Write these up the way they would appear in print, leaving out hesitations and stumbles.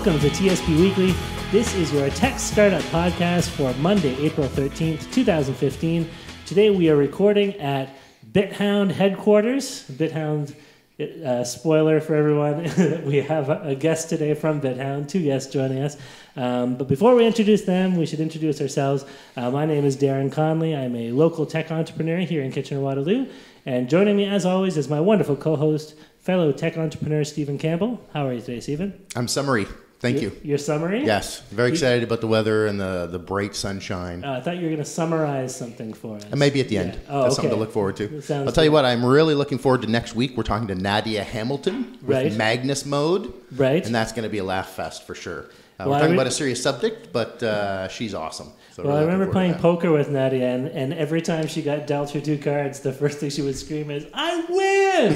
Welcome to TSP Weekly. This is your tech startup podcast for Monday, April 13th, 2015. Today we are recording at bitHound headquarters. bitHound, spoiler for everyone, we have a guest today from bitHound, two guests joining us. But before we introduce them, we should introduce ourselves. My name is Darren Conley. I'm a local tech entrepreneur here in Kitchener-Waterloo. And joining me, as always, is my wonderful co-host, fellow tech entrepreneur Stephen Campbell. How are you today, Stephen? I'm summery. Thank you. You're summery? Yes. Very excited about the weather and the bright sunshine. I thought you were going to summarize something for us. And maybe at the end. Yeah. Oh, That's okay. something to look forward to. Sounds Tell you what, I'm really looking forward to next week. We're talking to Nadia Hamilton with Magnus Mode. Right. And that's going to be a laugh fest for sure. Well, we're talking about a serious subject, but she's awesome. So well, I remember playing poker with Nadia, and every time she got dealt her two cards, the first thing she would scream is, "I win!"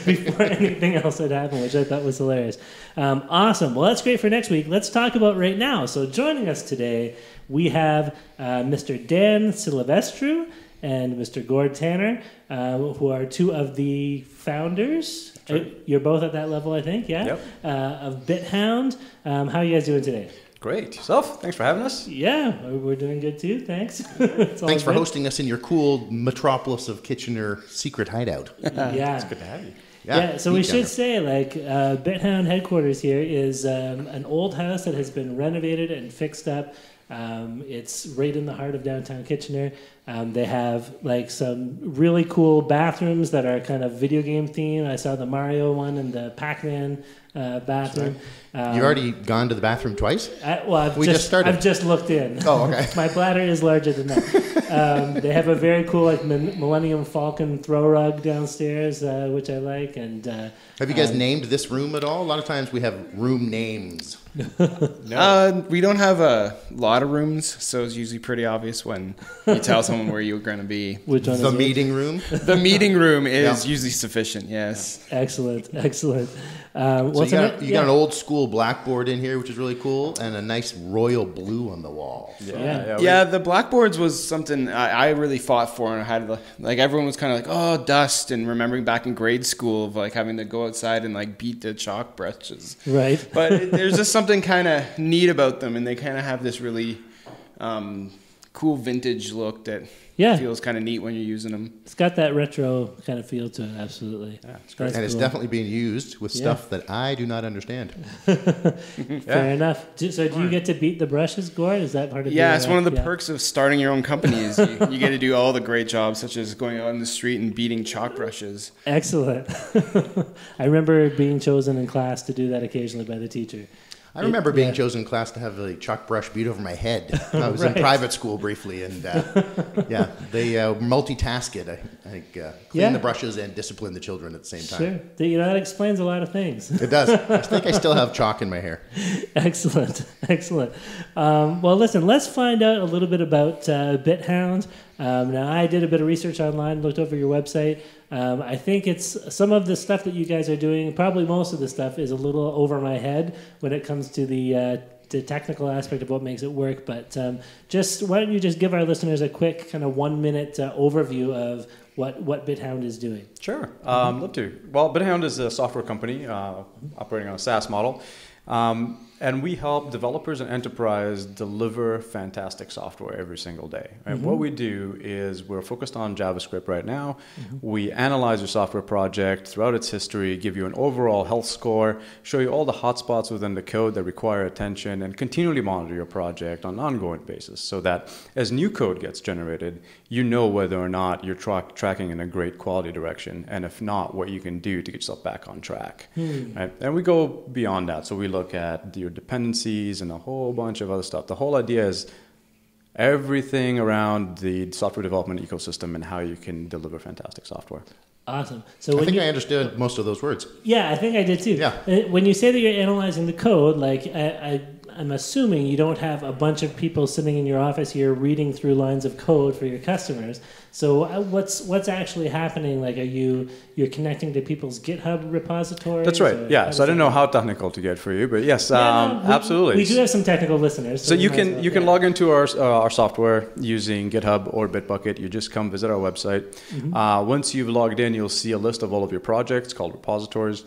before anything else had happened, which I thought was hilarious. Awesome. Well, that's great for next week. Let's talk about right now. So joining us today, we have Mr. Dan Silivestru and Mr. Gord Tanner, who are two of the founders. Right. You're both at that level, I think, yeah? Yep. Of bitHound. How are you guys doing today? Great. Yourself? Thanks for having us. Yeah, we're doing good too. Thanks. Thanks for hosting us in your cool metropolis of Kitchener secret hideout. Yeah. It's good to have you. Yeah, so we should say, bitHound headquarters here is an old house that has been renovated and fixed up. It's right in the heart of downtown Kitchener. They have some really cool bathrooms that are kind of video game themed. I saw the Mario one and the Pac-Man bathroom. You've already gone to the bathroom twice? I've just looked in. Oh, okay. My bladder is larger than that. They have a very cool Millennium Falcon throw rug downstairs, which I like. And have you guys named this room at all? A lot of times we have room names. No. We don't have a lot of rooms, so it's usually pretty obvious when you tell someone where you're going to be. Which one the meeting room? The meeting room is usually sufficient, yes. Excellent. So you got an old school blackboard in here, which is really cool, and a nice royal blue on the wall. Yeah, the blackboards was something I really fought for, and I had everyone was kind of oh, dust, and remembering back in grade school of having to go outside and beat the chalk brushes. Right. But there's just something kind of neat about them, and they kind of have this really cool vintage look that feels kind of neat when you're using them. It's got that retro kind of feel to it, absolutely. Yeah, it's great. And it's definitely being used with stuff that I do not understand. Fair enough. So do you get to beat the brushes, Gord? Is that part of it's one of the perks of starting your own company is you get to do all the great jobs, such as going out in the street and beating chalk brushes. Excellent. I remember being chosen in class to do that occasionally by the teacher. I remember being chosen in class to have a chalk brush beat over my head. I was in private school briefly, and they multitask it. I think clean the brushes and discipline the children at the same time. Sure, that explains a lot of things. It does. I think I still have chalk in my hair. Excellent. Well, listen, let's find out a little bit about bitHound. Now, I did a bit of research online, looked over your website. I think it's some of the stuff that you guys are doing, probably most of the stuff is a little over my head when it comes to the technical aspect of what makes it work. But why don't you just give our listeners a quick kind of 1 minute overview of what bitHound is doing? Sure. Love to. Well, bitHound is a software company operating on a SaaS model. And we help developers and enterprise deliver fantastic software every single day. Right? Mm-hmm. What we do is we're focused on JavaScript right now. Mm-hmm. We analyze your software project throughout its history, give you an overall health score, show you all the hotspots within the code that require attention, and continually monitor your project on an ongoing basis so that as new code gets generated, you know whether or not you're tracking in a great quality direction, and if not, what you can do to get yourself back on track. Right? And we go beyond that. So we look at your dependencies and a whole bunch of other stuff. The whole idea is everything around the software development ecosystem and how you can deliver fantastic software. Awesome. So I think I understood most of those words. Yeah, I think I did too. Yeah. When you say that you're analyzing the code, I'm assuming you don't have a bunch of people sitting in your office here reading through lines of code for your customers. So what's actually happening? You're connecting to people's GitHub repositories? That's right. Yeah. So I don't know how technical to get for you, but yes, absolutely. We do have some technical listeners. So you can log into our software using GitHub or Bitbucket. You just come visit our website. Mm-hmm. Once you've logged in, you'll see a list of all of your projects called repositories.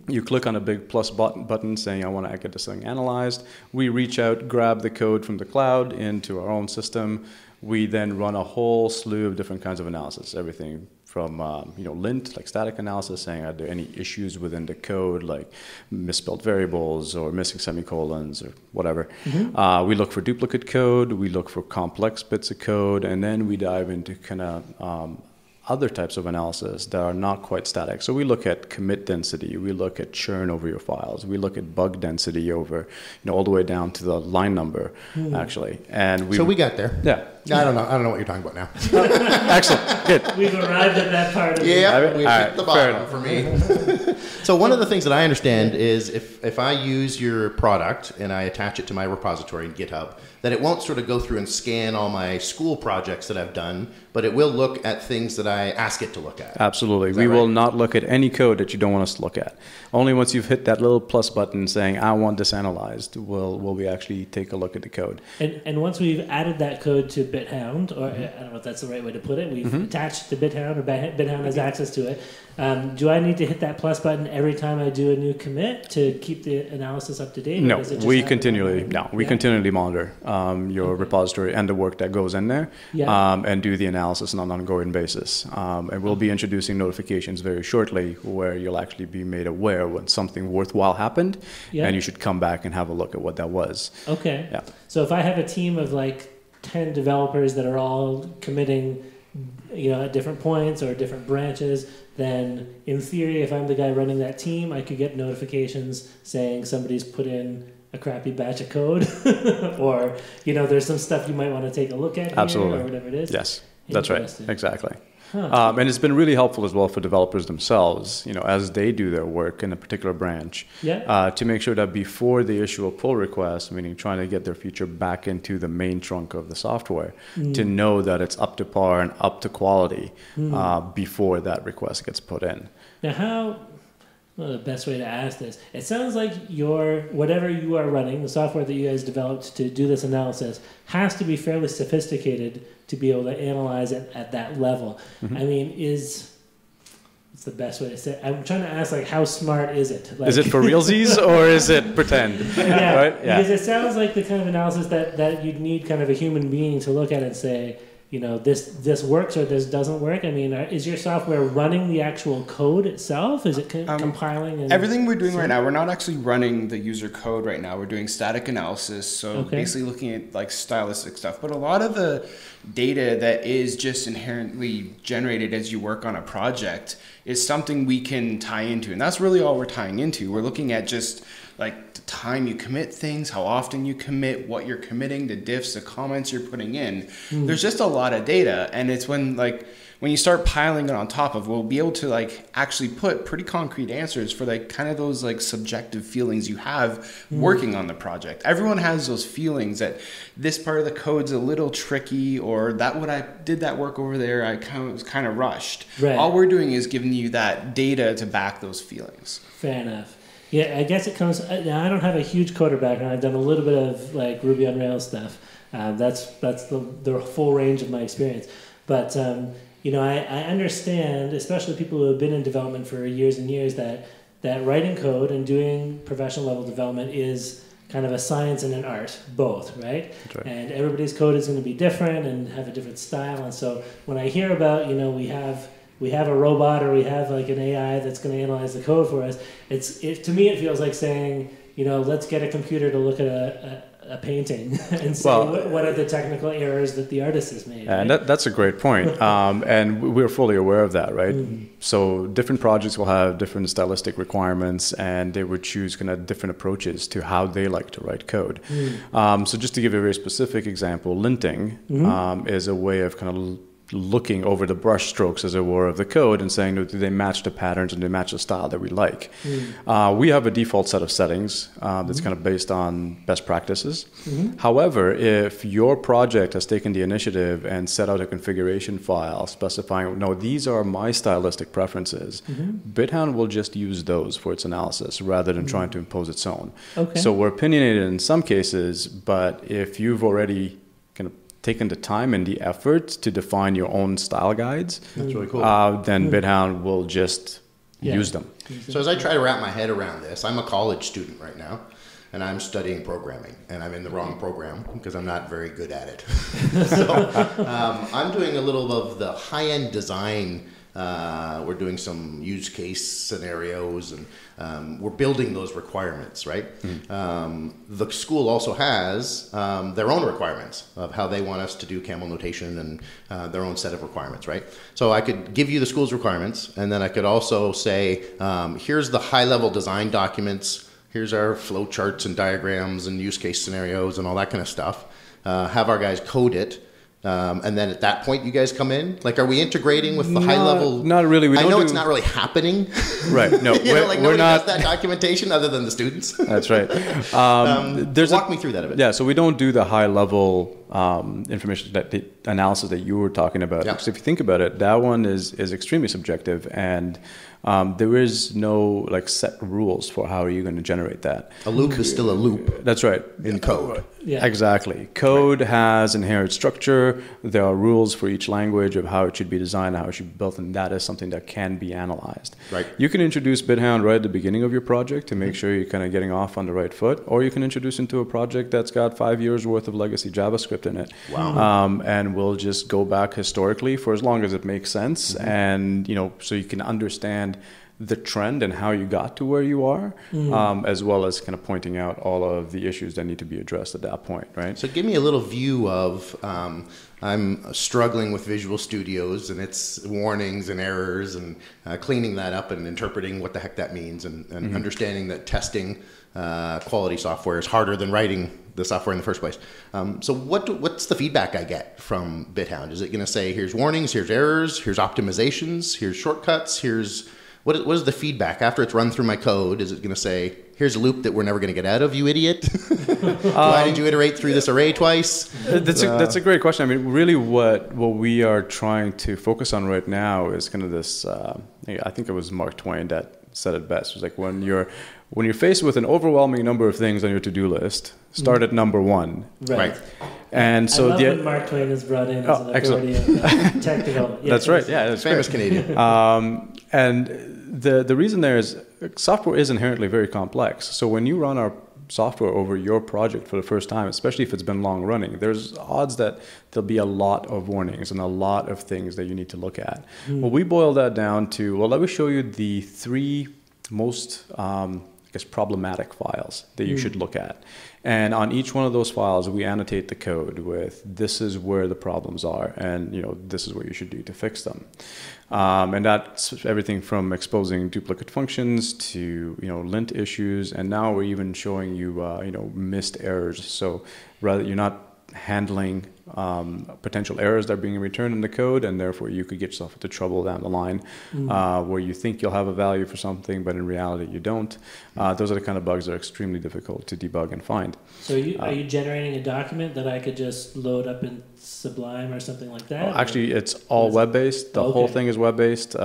You click on a big plus button saying, I want to get this thing analyzed. We reach out, grab the code from the cloud into our own system. We then run a whole slew of different kinds of analysis, everything from lint, like static analysis, saying are there any issues within the code, like misspelled variables or missing semicolons or whatever. We look for duplicate code, we look for complex bits of code, and then we dive into kind of other types of analysis that are not quite static. So we look at commit density, we look at churn over your files, we look at bug density over, all the way down to the line number, actually. And so we got there. Yeah. I don't know what you're talking about now. Excellent. Good. We've arrived at that part of it. We've hit the bottom for me. So one of the things that I understand is if I use your product and I attach it to my repository in GitHub, that it won't sort of go through and scan all my school projects that I've done, but it will look at things that I ask it to look at. Absolutely. We will not look at any code that you don't want us to look at. Only once you've hit that little plus button saying, I want this analyzed, will we actually take a look at the code. And once we've added that code to bitHound, or I don't know if that's the right way to put it, we've attached to bitHound, or bitHound has access to it. Do I need to hit that plus button every time I do a new commit to keep the analysis up to date? No, we continually monitor your repository and the work that goes in there, and do the analysis on an ongoing basis. And we'll be introducing notifications very shortly where you'll actually be made aware when something worthwhile happened, and you should come back and have a look at what that was. Okay. Yeah. So if I have a team of like 10 developers that are all committing, at different points or different branches, then in theory, if I'm the guy running that team, I could get notifications saying somebody's put in a crappy batch of code or, there's some stuff you might want to take a look at Absolutely. Here or whatever it is. Yes, that's right. Exactly. Huh. And it's been really helpful as well for developers themselves, as they do their work in a particular branch, to make sure that before they issue a pull request, meaning trying to get their feature back into the main trunk of the software, to know that it's up to par and up to quality before that request gets put in. Now, the best way to ask this, it sounds like whatever you are running, the software that you guys developed to do this analysis, has to be fairly sophisticated to be able to analyze it at that level. I mean, what's the best way to say it? I'm trying to ask, how smart is it? Is it for realsies or is it pretend? Right? Because it sounds like the kind of analysis that you'd need kind of a human being to look at and say, this works or this doesn't work. I mean, is your software running the actual code itself? Is it compiling? Everything we're doing right now, we're not actually running the user code right now. We're doing static analysis, so basically looking at stylistic stuff. But a lot of the data that is just inherently generated as you work on a project is something we can tie into, and that's really all we're tying into. We're looking at just like the time you commit things, how often you commit, what you're committing, the diffs, the comments you're putting in. There's just a lot of data, and it's when you start piling it on top of, we'll be able to actually put pretty concrete answers for kind of those subjective feelings you have working on the project. Everyone has those feelings that this part of the code's a little tricky, or that when I did that work over there, I was kind of rushed. Right. All we're doing is giving you that data to back those feelings. Fair enough. Yeah, I guess it comes. Now, I don't have a huge coder background. I've done a little bit of Ruby on Rails stuff. That's the full range of my experience. But I understand, especially people who have been in development for years and years, that writing code and doing professional level development is kind of a science and an art, both, right? That's right. And everybody's code is going to be different and have a different style. And so when I hear about, we have a robot or we have an AI that's going to analyze the code for us, to me it feels like saying, let's get a computer to look at a painting and see what are the technical errors that the artist has made. And that's a great point. And we're fully aware of that, right? So different projects will have different stylistic requirements, and they would choose kind of different approaches to how they like to write code. So just to give you a very specific example, linting is a way of kind of looking over the brush strokes, as it were, of the code and saying, do they match the patterns and do they match the style that we like? We have a default set of settings that's kind of based on best practices. However, if your project has taken the initiative and set out a configuration file specifying, no, these are my stylistic preferences, bitHound will just use those for its analysis rather than trying to impose its own. So we're opinionated in some cases, but if you've already kind of taken the time and the effort to define your own style guides, that's really cool. Then bitHound will just use them. So as I try to wrap my head around this, I'm a college student right now, and I'm studying programming, and I'm in the wrong program because I'm not very good at it. So I'm doing a little of the high-end design. We're doing some use case scenarios, and we're building those requirements, right? The school also has their own requirements of how they want us to do Campbell notation and their own set of requirements, right? So I could give you the school's requirements, and then I could also say, here's the high-level design documents, here's our flow charts and diagrams and use case scenarios and all that kind of stuff. Have our guys code it. And then at that point, you guys come in? Like, are we integrating with the high level? Not really. I know it's not really happening. Right. No, we're not. Does that documentation other than the students. That's right. Walk me through that a bit. Yeah. So we don't do the high level information the analysis that you were talking about. Yeah. Because if you think about it, that one is extremely subjective, and there is no like set rules for how are you going to generate that. A loop is still a loop. That's right. In code. Yeah. Exactly. Code has inherent structure. There are rules for each language of how it should be designed, how it should be built, and that is something that can be analyzed. Right. You can introduce bitHound right at the beginning of your project to make sure you're kind of getting off on the right foot, or you can introduce into a project that's got 5 years worth of legacy JavaScript in it. Wow. And we'll just go back historically for as long as it makes sense, and so you can understand the trend and how you got to where you are, as well as kind of pointing out all of the issues that need to be addressed at that point, right? So give me a little view of, I'm struggling with Visual Studios and its warnings and errors, and cleaning that up and interpreting what the heck that means, and understanding that testing quality software is harder than writing the software in the first place. So what's the feedback I get from bitHound? Is it going to say, here's warnings, here's errors, here's optimizations, here's shortcuts, here's... What is the feedback after it's run through my code? Is it going to say, here's a loop that we're never going to get out of, you idiot? Why did you iterate through this array twice? That's a great question. I mean, really what we are trying to focus on right now is kind of this, I think it was Mark Twain that said it best. It was like, when you're faced with an overwhelming number of things on your to-do list, start at number one. Right. And so I love when Mark Twain is brought in as an authority of technical. Yeah, that's right. Yeah, that's famous Canadian. And the reason there is software is inherently very complex. So when you run our software over your project for the first time, especially if it's been long running, there's odds that there'll be a lot of warnings and a lot of things that you need to look at. Well, we boil that down to, let me show you the 3 most problematic files that you should look at. And on each one of those files, we annotate the code with, this is where the problems are, and this is what you should do to fix them. And that's everything from exposing duplicate functions to lint issues, and now we're even showing you missed errors. So rather, you're not handling potential errors that are being returned in the code, and therefore you could get yourself into trouble down the line where you think you'll have a value for something, but in reality you don't. Those are the kind of bugs that are extremely difficult to debug and find. So are you generating a document that I could just load up in Sublime or something like that? Actually, it's all web-based. The whole thing is web-based.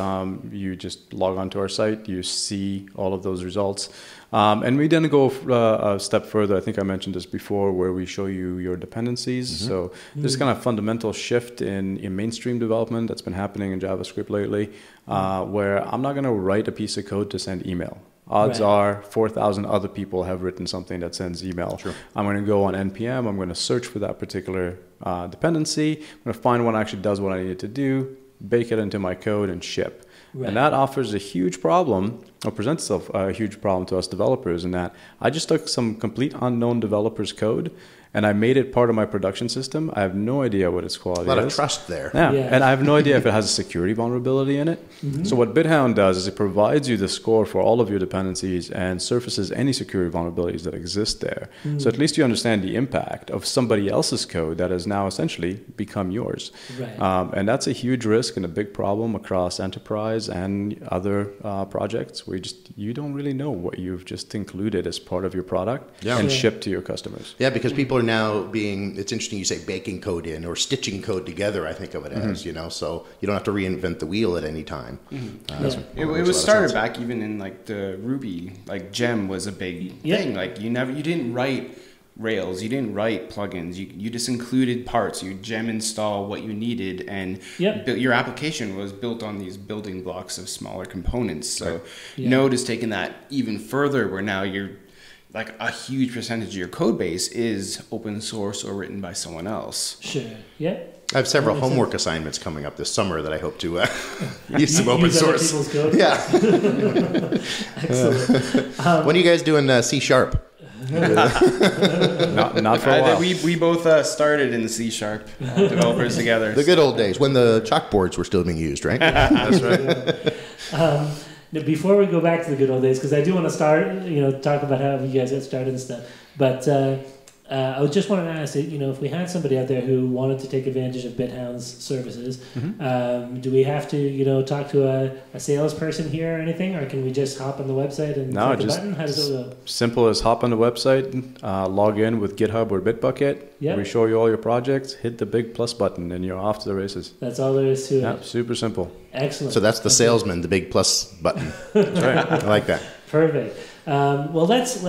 You just log onto our site, you see all of those results. And we then go a step further. I think I mentioned this before, where we show you your dependencies. So there's kind of fundamental shift in mainstream development that's been happening in JavaScript lately, where I'm not going to write a piece of code to send email. Odds are 4,000 other people have written something that sends email. Sure. I'm going to go on NPM. I'm going to search for that particular dependency. I'm going to find one that actually does what I need it to do, bake it into my code, and ship. Right. And that offers a huge problem, or presents itself a huge problem to us developers, in that I just took some complete unknown developer's code and I made it part of my production system. I have no idea what its quality is. A lot of trust there. Yeah, and I have no idea if it has a security vulnerability in it. So what bitHound does is it provides you the score for all of your dependencies and surfaces any security vulnerabilities that exist there. So at least you understand the impact of somebody else's code that has now essentially become yours. Right. And that's a huge risk and a big problem across enterprise and other projects, where you don't really know what you've just included as part of your product and shipped to your customers. Yeah, because people are now it's interesting you say baking code in or stitching code together, I think of it as, so you don't have to reinvent the wheel at any time. It was started back even in like the Ruby, like gem was a big thing. Like you didn't write Rails. You didn't write plugins. You just included parts. You gem install what you needed, and your application was built on these building blocks of smaller components. So Node has taken that even further, where now you're like a huge percentage of your code base is open source or written by someone else. Sure. Yeah. I have several homework assignments coming up this summer that I hope to use some open source. Other people's code? Yeah. Excellent. When are you guys doing C#? Not for a while. We both started in the C# developers together. The good old days when the chalkboards were still being used, right? That's right. Before we go back to the good old days, because I do want to talk about how you guys got started and stuff, but I just wanted to ask, if we had somebody out there who wanted to take advantage of bitHound's services, do we have to, talk to a salesperson here or anything, or can we just hop on the website and click a button? How does it go? Simple as hop on the website, log in with GitHub or Bitbucket. Yep. We show you all your projects, hit the big plus button, and you're off to the races. That's all there is to it. Yeah, super simple. Excellent. So that's the salesman, the big plus button. That's right. I like that. Perfect. Well, let's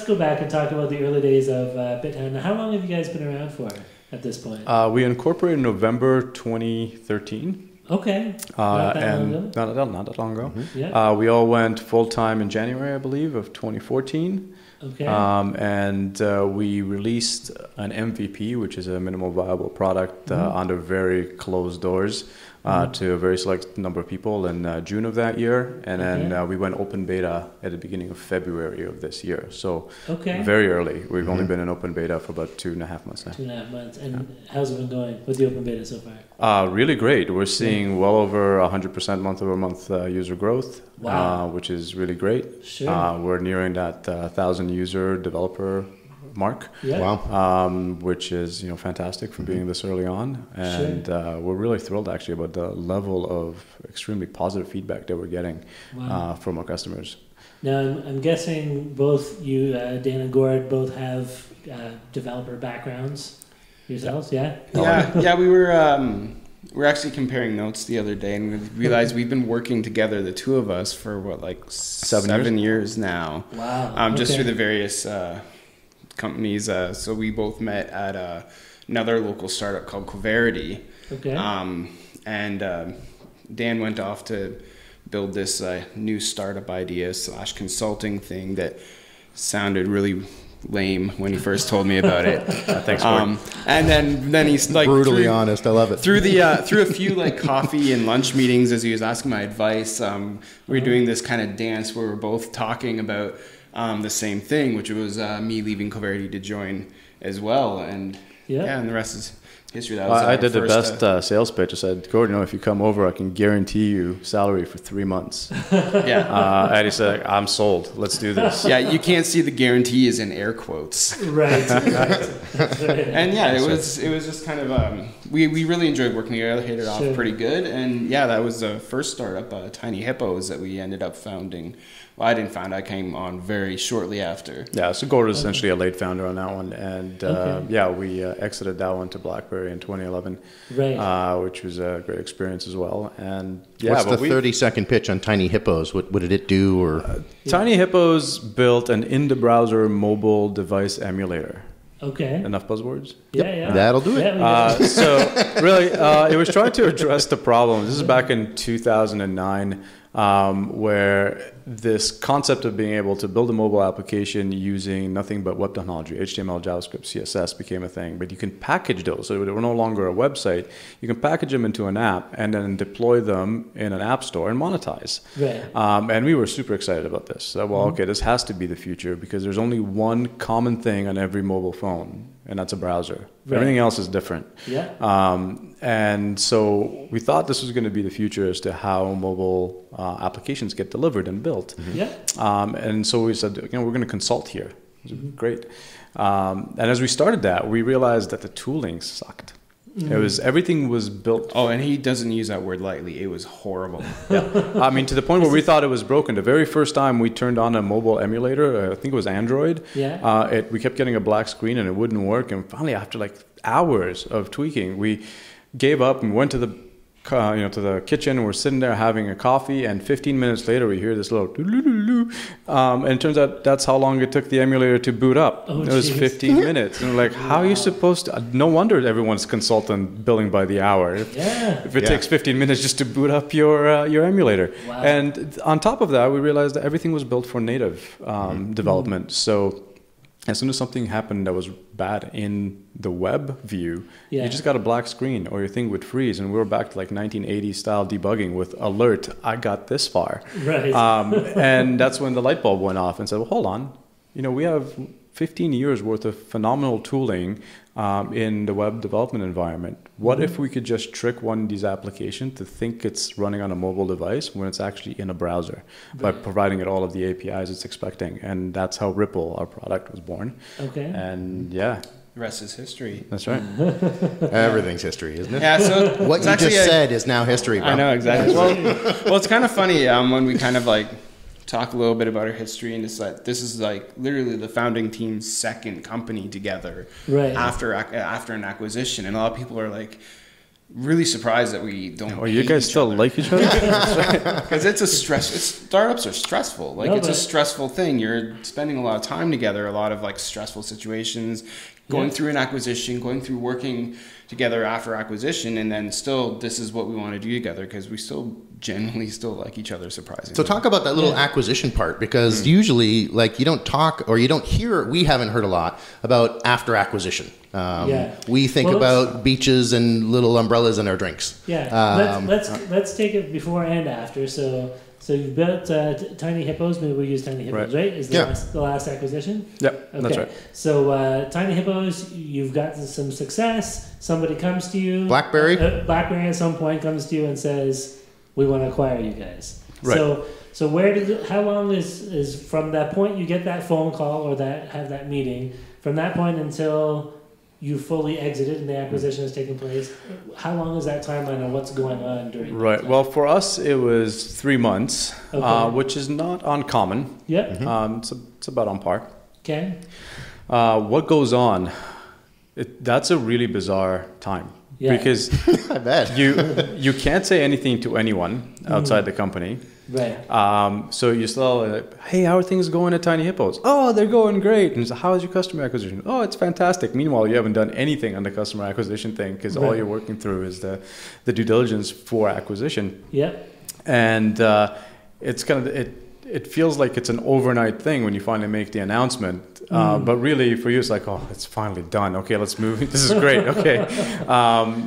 go back and talk about the early days of bitHound. How long have you guys been around for at this point? We incorporated in November 2013. Okay. Not that long ago. Mm-hmm. Yeah. We all went full time in January, I believe, of 2014. Okay. And we released an MVP, which is a minimal viable product, under very closed doors. To a very select number of people in June of that year. And then we went open beta at the beginning of February of this year. So very early. We've only been in open beta for about 2.5 months now. 2.5 months. And how's it been going with the open beta so far? Really great. We're seeing well over 100% month-over-month user growth, which is really great. Sure. We're nearing that 1,000 user developer mark, which is fantastic for being this early on, and we're really thrilled actually about the level of extremely positive feedback that we're getting from our customers. Now I'm guessing both you, Dan and Gord, both have developer backgrounds yourselves, yeah? We were actually comparing notes the other day, and we realized we've been working together, the two of us, for seven years now. Wow. Just through the various companies. So we both met at another local startup called Coverity. Okay. And Dan went off to build this new startup idea / consulting thing that sounded really lame when he first told me about it. Thanks, Gord. And then he's like brutally honest. I love it. Through a few coffee and lunch meetings, as he was asking my advice, we were doing this kind of dance where we're both talking about the same thing, which was me leaving Coverity to join as well, and and the rest is history. That was I did the best sales pitch. I said, Gordon, if you come over, I can guarantee you salary for 3 months. And he said, I'm sold. Let's do this. Yeah, you can't see the guarantee is in air quotes. Right. And it was just kind of we really enjoyed working together. Hit it off pretty good, and that was the first startup, tinyHippos, that we ended up founding. Well, I didn't found. I came on very shortly after. Yeah, so Gord was essentially a late founder on that one, and we exited that one to BlackBerry in 2011, which was a great experience as well. And what's the 30-second pitch on tinyHippos? What did it do? Or tinyHippos built an in-the-browser mobile device emulator. Okay. Enough buzzwords? Yeah. That'll do it. So really, it was trying to address the problem. This is back in 2009. Where this concept of being able to build a mobile application using nothing but web technology, HTML, JavaScript, CSS became a thing. But you can package those, so they were no longer a website. You can package them into an app and then deploy them in an app store and monetize. Right. And we were super excited about this. So, this has to be the future because there's only one common thing on every mobile phone, and that's a browser. Right. Everything else is different. Yeah. And so we thought this was going to be the future as to how mobile applications get delivered and built. Mm-hmm. Yeah. And so we said, we're going to consult here. It was great. And as we started that, we realized that the tooling sucked. Mm-hmm. Everything was built. Oh, and he doesn't use that word lightly. It was horrible. I mean, to the point where we thought it was broken. The very first time we turned on a mobile emulator, I think it was Android. Yeah. We kept getting a black screen and it wouldn't work. And finally, after hours of tweaking, we gave up and went to the to the kitchen, and we're sitting there having a coffee, and 15 minutes later we hear this little doo-doo-doo-doo. And it turns out that's how long it took the emulator to boot up. It was 15 minutes. And we're like, how are you supposed to? No wonder everyone's consultant billing by the hour. If it takes 15 minutes just to boot up your emulator. Wow. And on top of that, we realized that everything was built for native development. So as soon as something happened that was bad in the web view, you just got a black screen or your thing would freeze. And we were back to like 1980s style debugging with alert, I got this far. Right. And that's when the light bulb went off and said, well, hold on. We have 15 years worth of phenomenal tooling in the web development environment. What if we could just trick one of these applications to think it's running on a mobile device when it's actually in a browser by providing it all of the APIs it's expecting? And that's how Ripple, our product, was born. Okay. And the rest is history. That's right. Everything's history, isn't it? Yeah, so what you just said is now history, bro. I know, exactly. Well, it's kind of funny when we kind of like talk a little bit about our history, and it's like this is like literally the founding team's second company together after an acquisition, and a lot of people are like really surprised that we don't. Oh, you guys still like each other? Because it's a startups are stressful. Like it's a stressful thing. You're spending a lot of time together, a lot of like stressful situations, going through an acquisition, going through working together after acquisition, and then still this is what we want to do together because we still genuinely still like each other surprisingly. So talk about that little acquisition part, because usually like you don't talk or you don't hear, we haven't heard a lot about after acquisition. We think about beaches and little umbrellas in our drinks. Let's take it before and after. So you've built tinyHippos. Maybe we use tinyHippos, right? Is the last acquisition? Yep, that's right. So tinyHippos, you've gotten some success. Somebody comes to you. BlackBerry at some point comes to you and says, "We want to acquire you guys." Right. So how long is from that point you get that phone call or have that meeting, from that point until you fully exited and the acquisition has taken place? How long is that timeline and what's going on during that time? Well, for us, it was 3 months, which is not uncommon. Yep. It's about on par. Okay. What goes on? That's a really bizarre time. Yeah. Because I bet. you can't say anything to anyone outside the company. Right. So you still like, hey, how are things going at tinyHippos? Oh, they're going great. And so how is your customer acquisition? Oh, it's fantastic. Meanwhile, you haven't done anything on the customer acquisition thing because all you're working through is the due diligence for acquisition. Yep. And it's kind of it feels like it's an overnight thing when you finally make the announcement. But really, for you, it's like, oh, it's finally done. Okay, let's move. This is great. Okay.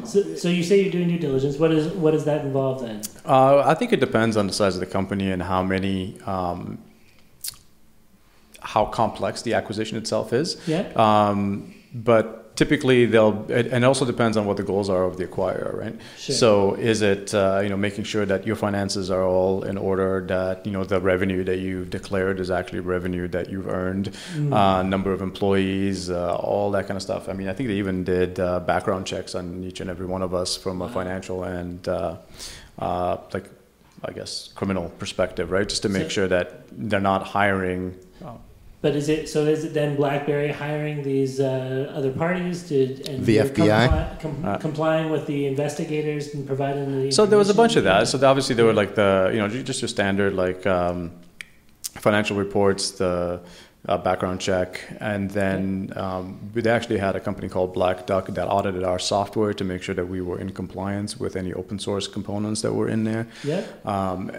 So you say you're doing due diligence. What does that involve then? I think it depends on the size of the company and how many, how complex the acquisition itself is. Yeah. But typically and it also depends on what the goals are of the acquirer, right? Sure. So is it, making sure that your finances are all in order, that, the revenue that you've declared is actually revenue that you've earned, number of employees, all that kind of stuff. I mean, I think they even did background checks on each and every one of us from a financial and, criminal perspective, right? Just to make sure that they're not hiring. But is it then BlackBerry hiring these other parties and the FBI complying with the investigators and providing the? So there was a bunch of that. So obviously there were like just your standard financial reports, the background check, and then we actually had a company called Black Duck that audited our software to make sure that we were in compliance with any open source components that were in there. Yeah.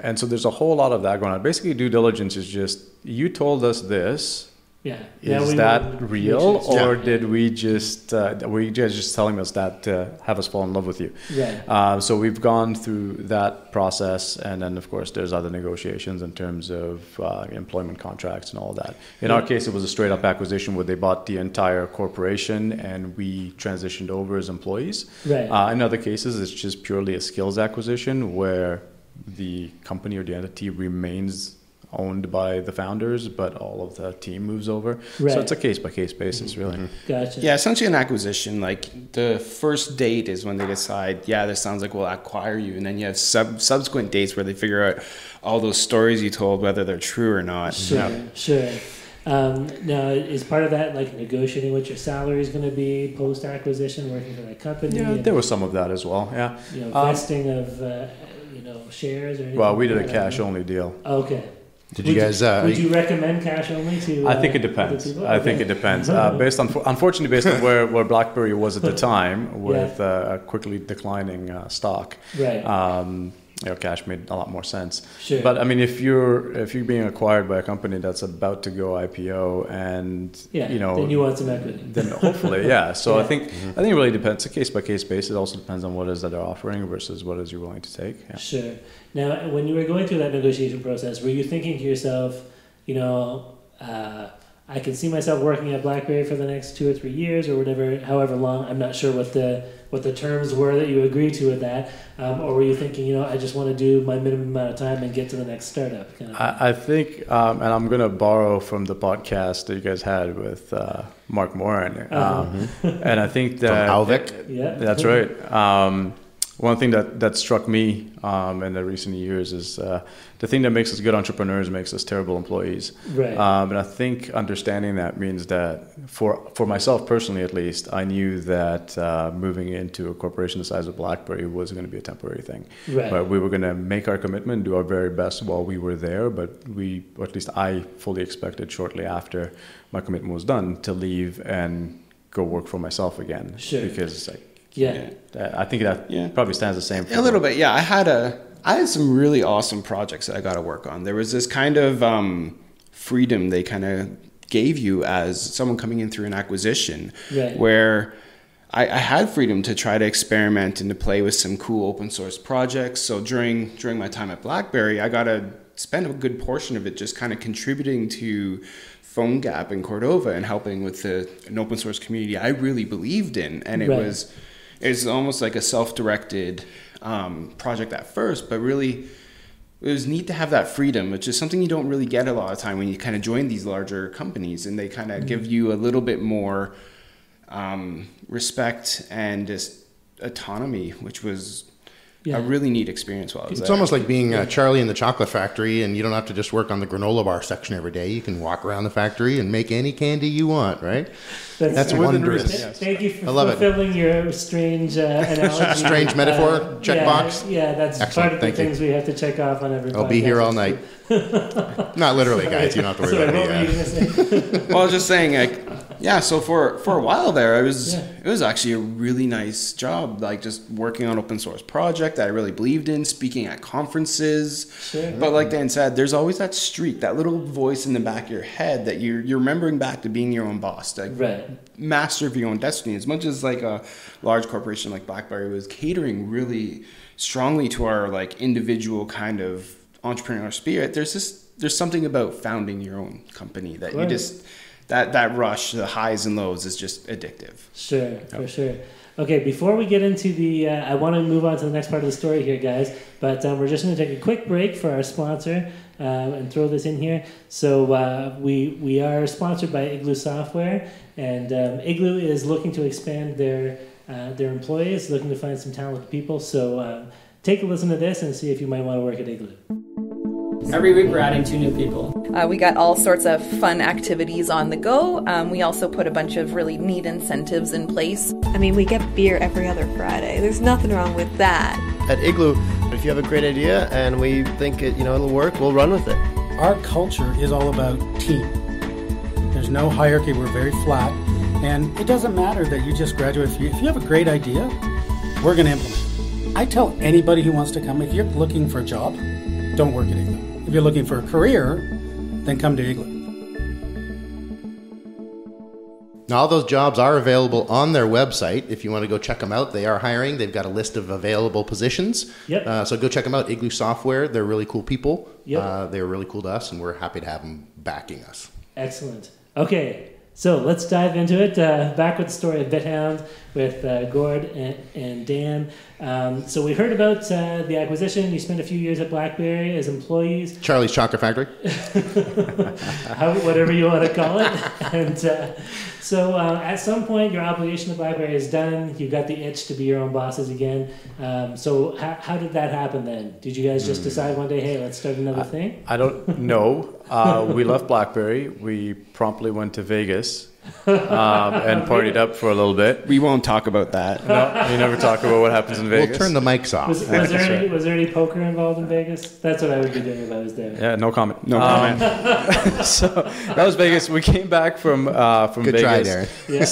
And so there's a whole lot of that going on. Basically, due diligence is just, you told us this. Yeah. Is that real, or did we just were you guys just telling us that to have us fall in love with you? Yeah. So we've gone through that process, and then of course there's other negotiations in terms of employment contracts and all that. In our case, it was a straight up acquisition where they bought the entire corporation and we transitioned over as employees. Right. In other cases, it's just purely a skills acquisition where the company or the entity remains owned by the founders, but all of the team moves over. Right. So it's a case-by-case basis, really. Gotcha. Yeah, essentially an acquisition, like the first date is when they decide, this sounds like we'll acquire you. And then you have subsequent dates where they figure out all those stories you told, whether they're true or not. Sure. Now, is part of that like negotiating what your salary is going to be post-acquisition, working for that company? Yeah, there was some of that as well, yeah. Vesting of, shares or anything? Well, we did a cash-only deal. Okay. Did you guys? Would you recommend cash only to? I think it depends. I think it depends. Unfortunately, based on where BlackBerry was at the time, with a quickly declining stock, right? Cash made a lot more sense. Sure. But I mean, if you're being acquired by a company that's about to go IPO, and then you want some equity. Then hopefully, yeah. So I think it really depends. It's a case by case basis. It also depends on what it is that they're offering versus what it is you're willing to take. Yeah. Sure. Now, when you were going through that negotiation process, were you thinking to yourself, I can see myself working at BlackBerry for the next 2 or 3 years or whatever, however long? I'm not sure what the terms were that you agreed to with that, or were you thinking, I just want to do my minimum amount of time and get to the next startup? I think, and I'm going to borrow from the podcast that you guys had with Mark Moran, and I think that from Alvik. That's right. One thing that struck me in the recent years is the thing that makes us good entrepreneurs makes us terrible employees. Right. And I think understanding that means that for myself personally, at least, I knew that moving into a corporation the size of BlackBerry was going to be a temporary thing. Right. But we were going to make our commitment, do our very best while we were there. But or at least I fully expected shortly after my commitment was done to leave and go work for myself again. Sure. Because I think that probably stands the same. A little bit, yeah. I had some really awesome projects that I got to work on. There was this kind of freedom they kind of gave you as someone coming in through an acquisition, where I had freedom to try to experiment and to play with some cool open source projects. So during my time at BlackBerry, I got to spend a good portion of it just kind of contributing to PhoneGap in Cordova and helping with an open source community I really believed in, and it's almost like a self-directed project at first, but really it was neat to have that freedom, which is something you don't really get a lot of time when you kind of join these larger companies, and they kind of give you a little bit more respect and just autonomy, which was a really neat experience while I was there. It's almost like being Charlie in the Chocolate Factory, and you don't have to just work on the granola bar section every day. You can walk around the factory and make any candy you want, right? That's wondrous. Thank you for fulfilling your strange analogy. Strange metaphor checkbox? Yeah, that's excellent. Part of the things we have to check off on every podcast. I'll be here all night. Not literally, guys. You don't have to worry about me. Well, I was just saying, so for a while there, it was actually a really nice job, like just working on open source project that I really believed in, speaking at conferences. Sure. But like Dan said, there's always that streak, that little voice in the back of your head that you're remembering back to being your own boss, like master of your own destiny. As much as like a large corporation like BlackBerry was catering really strongly to our like individual kind of entrepreneurial spirit, there's something about founding your own company that you just that rush, the highs and lows is just addictive. Sure, for sure. Okay, before we get into the, I want to move on to the next part of the story here, guys, but we're just going to take a quick break for our sponsor and throw this in here. So we are sponsored by Igloo Software, and Igloo is looking to expand their employees, looking to find some talented people. So take a listen to this and see if you might want to work at Igloo. Every week we're adding 2 new people. We got all sorts of fun activities on the go. We also put a bunch of really neat incentives in place. I mean, we get beer every other Friday. There's nothing wrong with that. At Igloo, if you have a great idea and we think it'll work, we'll run with it. Our culture is all about team. There's no hierarchy. We're very flat. And it doesn't matter that you just graduated. If you have a great idea, we're going to implement it. I tell anybody who wants to come, if you're looking for a job, don't work at Igloo. If you're looking for a career, then come to Igloo. Now, all those jobs are available on their website. If you want to go check them out, they are hiring. They've got a list of available positions. Yep. So go check them out. Igloo Software. They're really cool people. Yep. They're really cool to us, and we're happy to have them backing us. Excellent. Okay. So let's dive into it. Back with the story of bitHound with Gord and Dan. So we heard about the acquisition. You spent a few years at BlackBerry as employees. Charlie's Chocolate Factory. Whatever you want to call it. And so at some point, your obligation to BlackBerry is done. You got the itch to be your own bosses again. So how did that happen then? Did you guys just decide one day, hey, let's start another thing? I don't know. We left BlackBerry. We promptly went to Vegas and partied up for a little bit. We won't talk about that. No, we never talk about what happens in Vegas. We'll turn the mics off. Was there any poker involved in Vegas? That's what I would be doing if I was there. Yeah, no comment. No comment. So that was Vegas. We came back from Good Vegas. try, Darren. Yeah.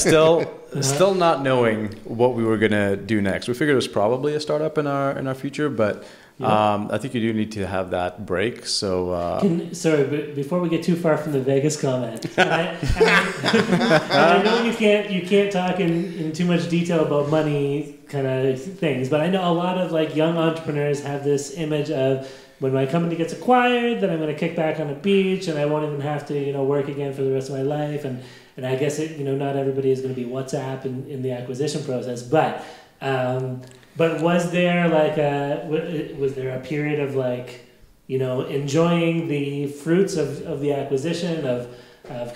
Still not knowing what we were gonna do next. We figured it was probably a startup in our future, but I think you do need to have that break. So but before we get too far from the Vegas comment, I know you can't talk in too much detail about money kind of things, but I know a lot of like young entrepreneurs have this image of, when my company gets acquired, then I'm going to kick back on a beach and I won't even have to work again for the rest of my life. And I guess not everybody is going to be WhatsApp in the acquisition process, but was there was there a period of enjoying the fruits of the acquisition of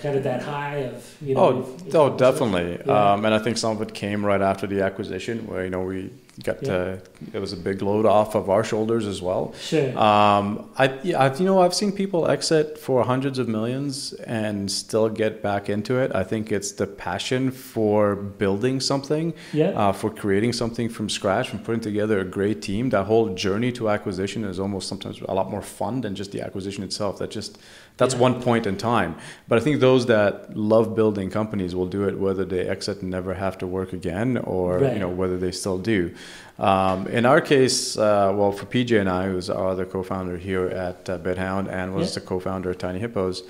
kind of that high of definitely. Yeah. And I think some of it came right after the acquisition, where we got it was a big load off of our shoulders as well. Sure. I've seen people exit for hundreds of millions and still get back into it. I think it's the passion for building something, for creating something from scratch, from putting together a great team. That whole journey to acquisition is almost sometimes a lot more fun than just the acquisition itself. That's one point in time. But I think those that love building companies will do it whether they exit and never have to work again, or whether they still do. In our case, for PJ and I, who's our other co-founder here at bitHound and was the co-founder of tinyHippos,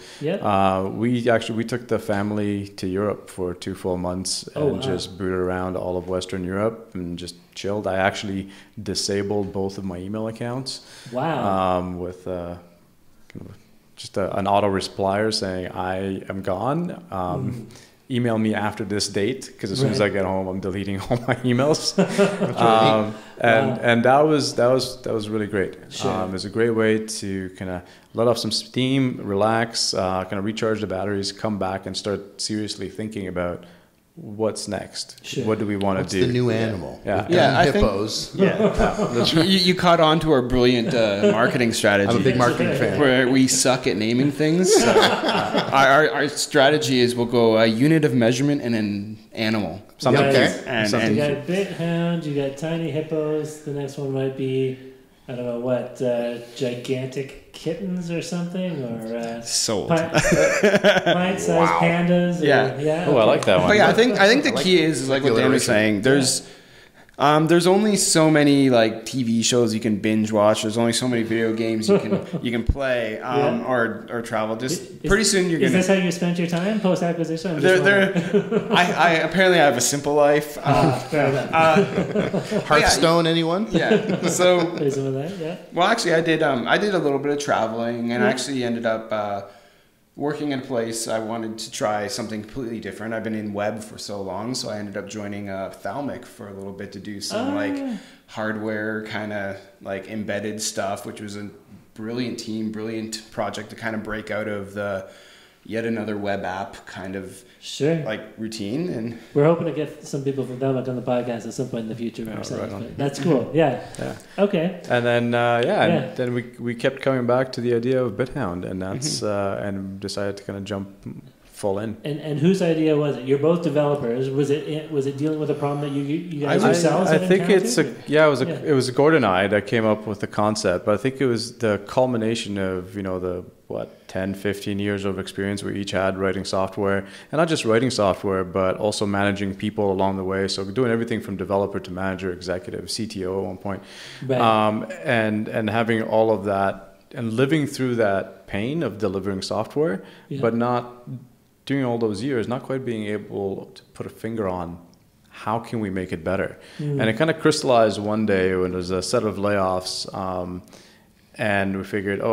we took the family to Europe for 2 full months and just booted around all of Western Europe and just chilled. I actually disabled both of my email accounts. Wow. With just an auto replier saying I am gone. Email me after this date, because as soon as I get home, I'm deleting all my emails. And that was really great. Sure. It was a great way to kind of let off some steam, relax, kind of recharge the batteries, come back and start seriously thinking about what's next. Sure. What do we want to do? The new animal. Yeah. Hippos. You caught on to our brilliant marketing strategy. I'm a big marketing fan. Where we suck at naming things. So our strategy is we'll go a unit of measurement and an animal. Something. Okay. And you got bitHound, you got tinyHippos. The next one might be, I don't know what, gigantic kittens or something, or sold pint-sized pandas. Yeah. I like that one. But yeah, I think the key is like what Dan was saying. There's only so many like TV shows you can binge watch. There's only so many video games you can play or travel. Pretty soon you're gonna. Is this how you spent your time post acquisition? I apparently have a simple life. Fair enough. Hearthstone, anyone? Yeah. So. Some of that, yeah. Well, actually, I did a little bit of traveling, and actually ended up working in a place. I wanted to try something completely different. I've been in web for so long, so I ended up joining Thalmic for a little bit to do some hardware kind of like embedded stuff, which was a brilliant project to kind of break out of the yet another web app kind of like routine. And we're hoping to get some people from Thalmic on the podcast at some point in the future ourselves. Right, that's cool. Yeah. Okay. And then and then we kept coming back to the idea of bitHound, and that's and decided to kind of jump full in. And whose idea was it? You're both developers. Was it dealing with a problem that you guys yourselves? I think it was Gord and I that came up with the concept, but I think it was the culmination of the 10, 15 years of experience we each had writing software, and not just writing software, but also managing people along the way. So doing everything from developer to manager, executive, CTO at one point, and having all of that and living through that pain of delivering software, but not doing all those years, not quite being able to put a finger on how can we make it better. And it kind of crystallized one day when there was a set of layoffs, and we figured,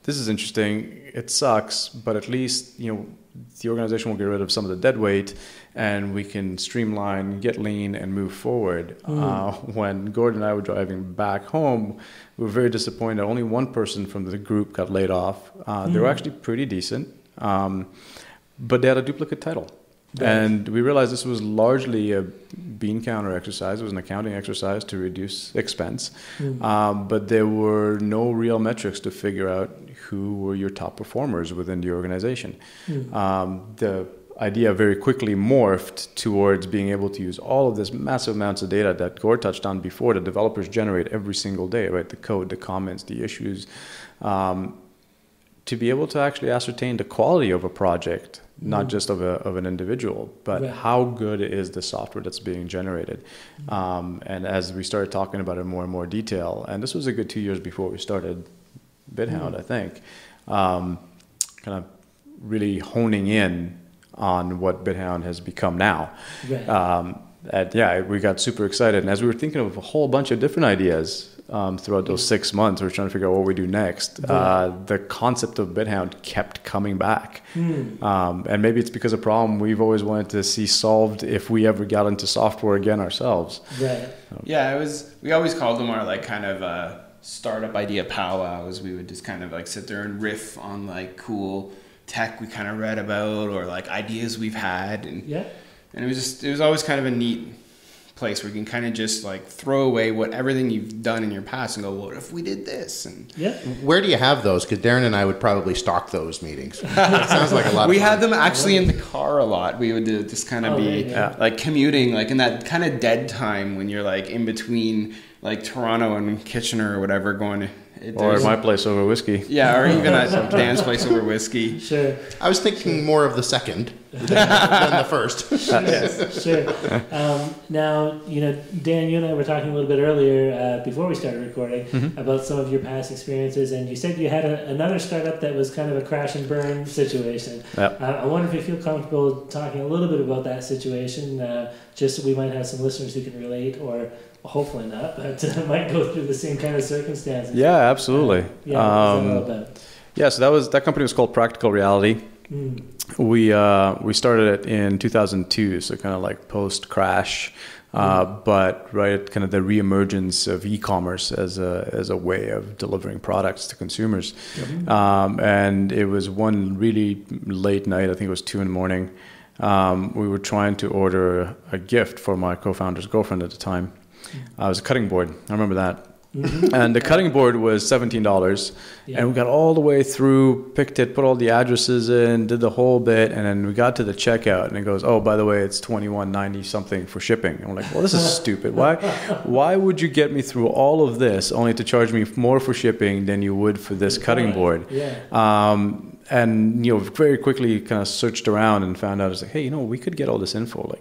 this is interesting. It sucks, but at least the organization will get rid of some of the dead weight, and we can streamline, get lean, and move forward. When Gord and I were driving back home, we were very disappointed. Only one person from the group got laid off. They were actually pretty decent, but they had a duplicate title. Right. And we realized this was largely a bean counter exercise. It was an accounting exercise to reduce expense. But there were no real metrics to figure out who were your top performers within the organization. The idea very quickly morphed towards being able to use all of this massive amounts of data that Gord touched on before, the developers generate every single day, right? The code, the comments, the issues, to be able to actually ascertain the quality of a project, not just of an individual, but how good is the software that's being generated. And as we started talking about it in more and more detail, and this was a good 2 years before we started bitHound, I think, kind of really honing in on what bitHound has become now. And we got super excited. And as we were thinking of a whole bunch of different ideas throughout those 6 months, we were trying to figure out what we do next. The concept of bitHound kept coming back. And maybe it's because a problem we've always wanted to see solved if we ever got into software again ourselves. We always called them our kind of startup idea powwows. We would just kind of sit there and riff on cool tech we kind of read about or ideas we've had, and it was always kind of a neat place where you can kind of just throw away everything you've done in your past and go, what if we did this? And where do you have those? Because Darren and I would probably stalk those meetings. It sounds like a lot. We had them actually in the car a lot. We would just kind of be commuting, in that kind of dead time when you're in between Toronto and Kitchener or whatever, going. Or at my place over whiskey. Yeah, or even at Dan's place over whiskey. Sure. I was thinking more of the second than the first. Sure. Now, Dan, you and I were talking a little bit earlier before we started recording about some of your past experiences, and you said you had another startup that was kind of a crash and burn situation. I wonder if you feel comfortable talking a little bit about that situation, just so we might have some listeners who can relate, or hopefully not, but might go through the same kind of circumstances. Yeah, absolutely. What's that all about? Yeah, so that company was called Practical Reality. We started it in 2002, so kind of post crash, but right kind of the reemergence of e-commerce as a way of delivering products to consumers. And it was one really late night. I think it was 2 a.m. We were trying to order a gift for my co-founder's girlfriend at the time. It was a cutting board. I remember that. And the cutting board was $17. And we got all the way through, picked it, put all the addresses in, did the whole bit, and then we got to the checkout, and it goes, oh, by the way, it's $21.90 something for shipping. And we're like, well, this is stupid. Why would you get me through all of this only to charge me more for shipping than you would for this cutting board? And very quickly kind of searched around and found out, I was like, hey, we could get all this info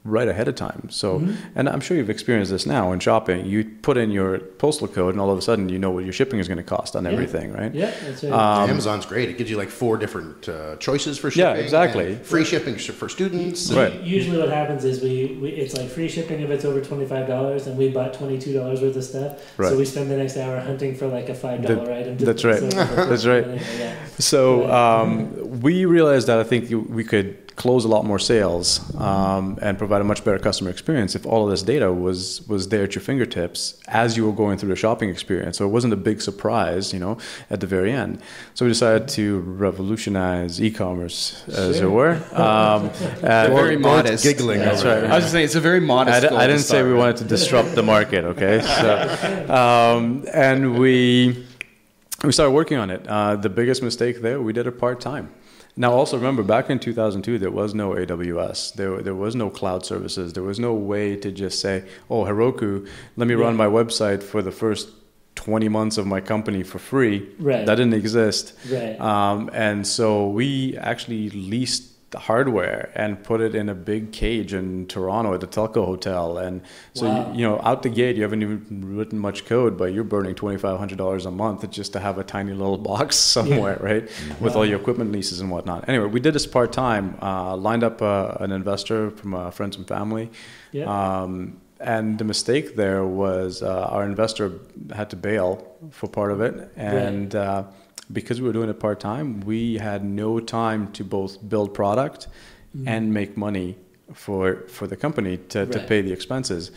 right ahead of time. So, and I'm sure you've experienced this now in shopping. You put in your postal code, and all of a sudden, you know what your shipping is going to cost on everything, right? Yeah, that's right. Amazon's great. It gives you 4 different choices for shipping. Yeah, exactly. Free shipping for students. Right. Usually, what happens is it's free shipping if it's over $25, and we bought $22 worth of stuff. Right. So we spend the next hour hunting for a $5 item. That's right. That's right. So we realized that I think we could close a lot more sales and provide a much better customer experience if all of this data was there at your fingertips as you were going through the shopping experience. So it wasn't a big surprise, at the very end. So we decided to revolutionize e-commerce, as it were. Very modest. Giggling. That's right. I was just saying, it's a very modest goal. I didn't say we wanted to disrupt the market, okay? So, and we started working on it. The biggest mistake there, we did it part-time. Now, also remember, back in 2002, there was no AWS. There was no cloud services. There was no way to just say, oh, Heroku, let me run my website for the first 20 months of my company for free. Right. That didn't exist. Right. And so we actually leased the hardware and put it in a big cage in Toronto at the Telco Hotel. And so, out the gate, you haven't even written much code, but you're burning $2,500 a month just to have a tiny little box somewhere, right? With all your equipment leases and whatnot. Anyway, we did this part-time, lined up an investor from friends and family. And the mistake there was our investor had to bail for part of it. And because we were doing it part-time, we had no time to both build product and make money for the company to pay the expenses.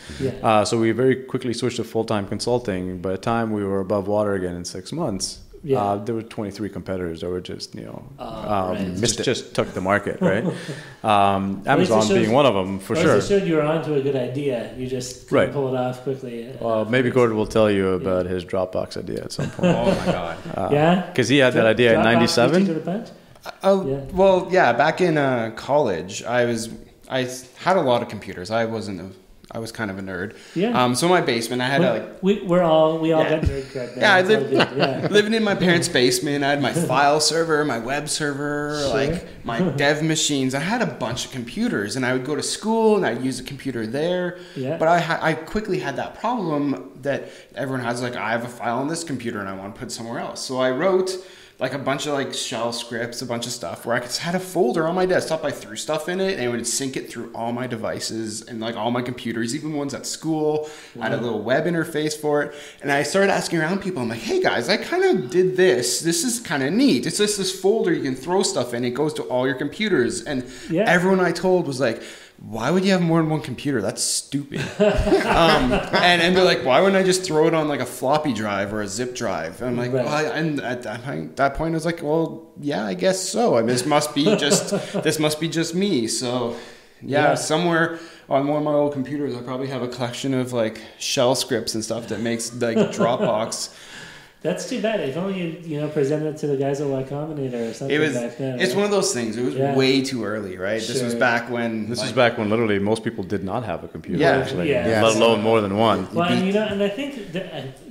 So we very quickly switched to full-time consulting. By the time we were above water again in 6 months, there were 23 competitors that were just, just took the market, right? Amazon being one of them, for sure. It showed you were onto a good idea. You just couldn't pull it off quickly. Maybe Gord will tell you about his Dropbox idea at some point. Oh, my God. Because he had that idea in 97. Back in college, I had a lot of computers. I was kind of a nerd. Yeah. So in my basement, I had we all got nerd cred. Yeah, I living in my parents' basement. I had my file server, my web server, like my dev machines. I had a bunch of computers, and I would go to school and I'd use a computer there. Yeah. But I quickly had that problem that everyone has. Like, I have a file on this computer and I want to put it somewhere else. So I wrote like a bunch of like shell scripts, a bunch of stuff where I just had a folder on my desktop. I threw stuff in it and it would sync it through all my devices and like all my computers, even ones at school. I had a little web interface for it. And I started asking around people. I'm like, hey guys, I kind of did this. This is kind of neat. It's just this folder you can throw stuff in. It goes to all your computers. And everyone I told was like, why would you have more than one computer? That's stupid. And they're like, why wouldn't I just throw it on like a floppy drive or a zip drive? And I'm like, well, and at that point I was like, well, yeah, I guess so. I mean, this must be just me. So somewhere on one of my old computers, I probably have a collection of like shell scripts and stuff that makes like Dropbox. That's too bad. If only you presented it to the guys at Y Combinator or something back then. It's one of those things. It was way too early, right? Sure. This was back when literally most people did not have a computer. Actually, let alone more than one. Well, and I think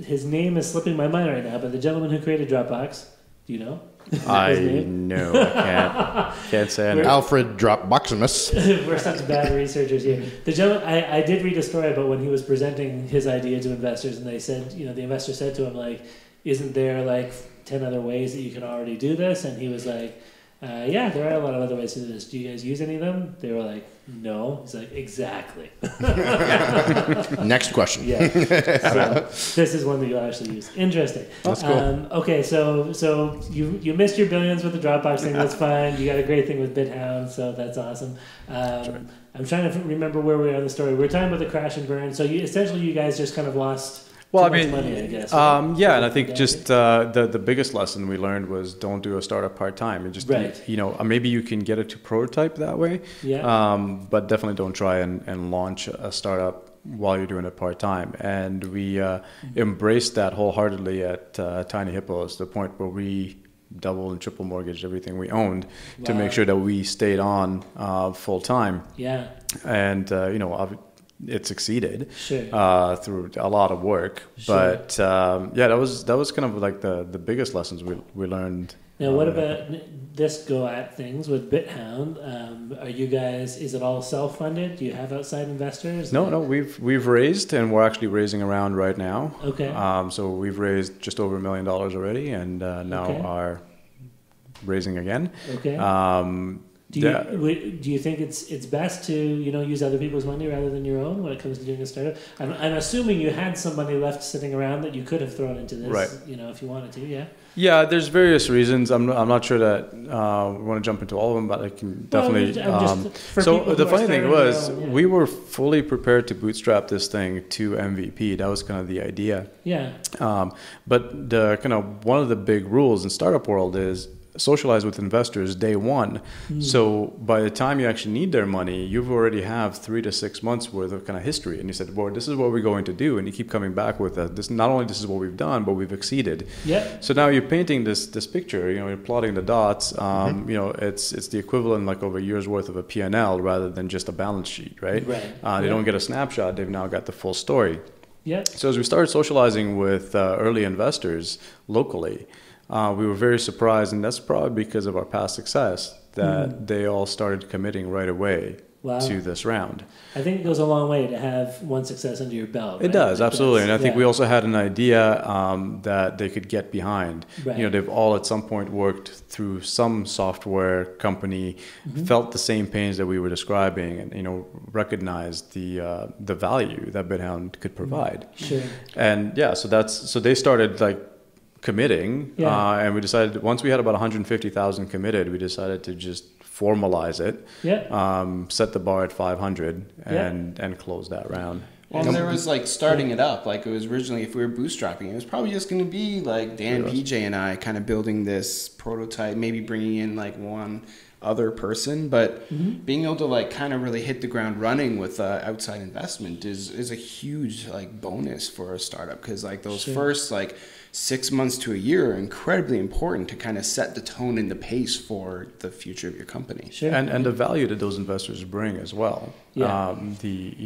his name is slipping my mind right now. But the gentleman who created Dropbox, do you know? I know. I can't say I know. Alfred Dropboximus. We're such bad researchers here. The gentleman, I did read a story about when he was presenting his idea to investors, and they said, the investor said to him, like, isn't there like 10 other ways that you can already do this? And he was like, yeah, there are a lot of other ways to do this. Do you guys use any of them? They were like, no. He's like, exactly. Next question. Yeah. So this is one that you'll actually use. Interesting. That's cool. Okay, so you missed your billions with the Dropbox thing. That's fine. You got a great thing with bitHound, so that's awesome. I'm trying to remember where we are in the story. We're talking about the crash and burn. So you guys just kind of lost... money, I guess. And I think just the biggest lesson we learned was don't do a startup part-time. And just, maybe you can get it to prototype that way, but definitely don't try and launch a startup while you're doing it part-time. And we embraced that wholeheartedly at tinyHippos, the point where we double and triple mortgaged everything we owned to make sure that we stayed on full-time. Yeah. And, it succeeded through a lot of work, but that was kind of like the biggest lessons we learned. Now, what about this go at things with bitHound? Are you guys? Is it all self-funded? Do you have outside investors? No. We've raised, and we're actually raising around right now. Okay. So we've raised just over $1 million already, and now are raising again. Okay. Do you think it's best to use other people's money rather than your own when it comes to doing a startup? I'm assuming you had some money left sitting around that you could have thrown into this, right? If you wanted to, yeah. Yeah, there's various reasons. I'm not sure that we want to jump into all of them, but I can definitely. So the funny thing was, we were fully prepared to bootstrap this thing to MVP. That was kind of the idea. Yeah. But the kind of one of the big rules in startup world is socialize with investors day one. So by the time you actually need their money, you've already have 3 to 6 months worth of kind of history. And you said, well, this is what we're going to do. And you keep coming back with that. This is what we've done, but we've exceeded. Yeah. So now you're painting this picture, you're plotting the dots. It's the equivalent like of a year's worth of a P&L rather than just a balance sheet, right? Right. They don't get a snapshot. They've now got the full story. Yeah. So as we started socializing with early investors locally, we were very surprised, and that's probably because of our past success, that they all started committing right away to this round. I think it goes a long way to have one success under your belt. Right? It does, absolutely. And I think we also had an idea that they could get behind. Right. They've all at some point worked through some software company, felt the same pains that we were describing, and recognized the value that bitHound could provide. Sure. And so they started like committing, and we decided once we had about 150,000 committed, we decided to just formalize it, set the bar at 500, and close that round. Well, and there was like starting it up, like it was originally, if we were bootstrapping, it was probably just going to be like Dan, PJ, and I kind of building this prototype, maybe bringing in like one other person, but being able to like kind of really hit the ground running with outside investment is a huge like bonus for a startup, because like those first like 6 months to a year are incredibly important to kind of set the tone and the pace for the future of your company. And the value that those investors bring as well. Being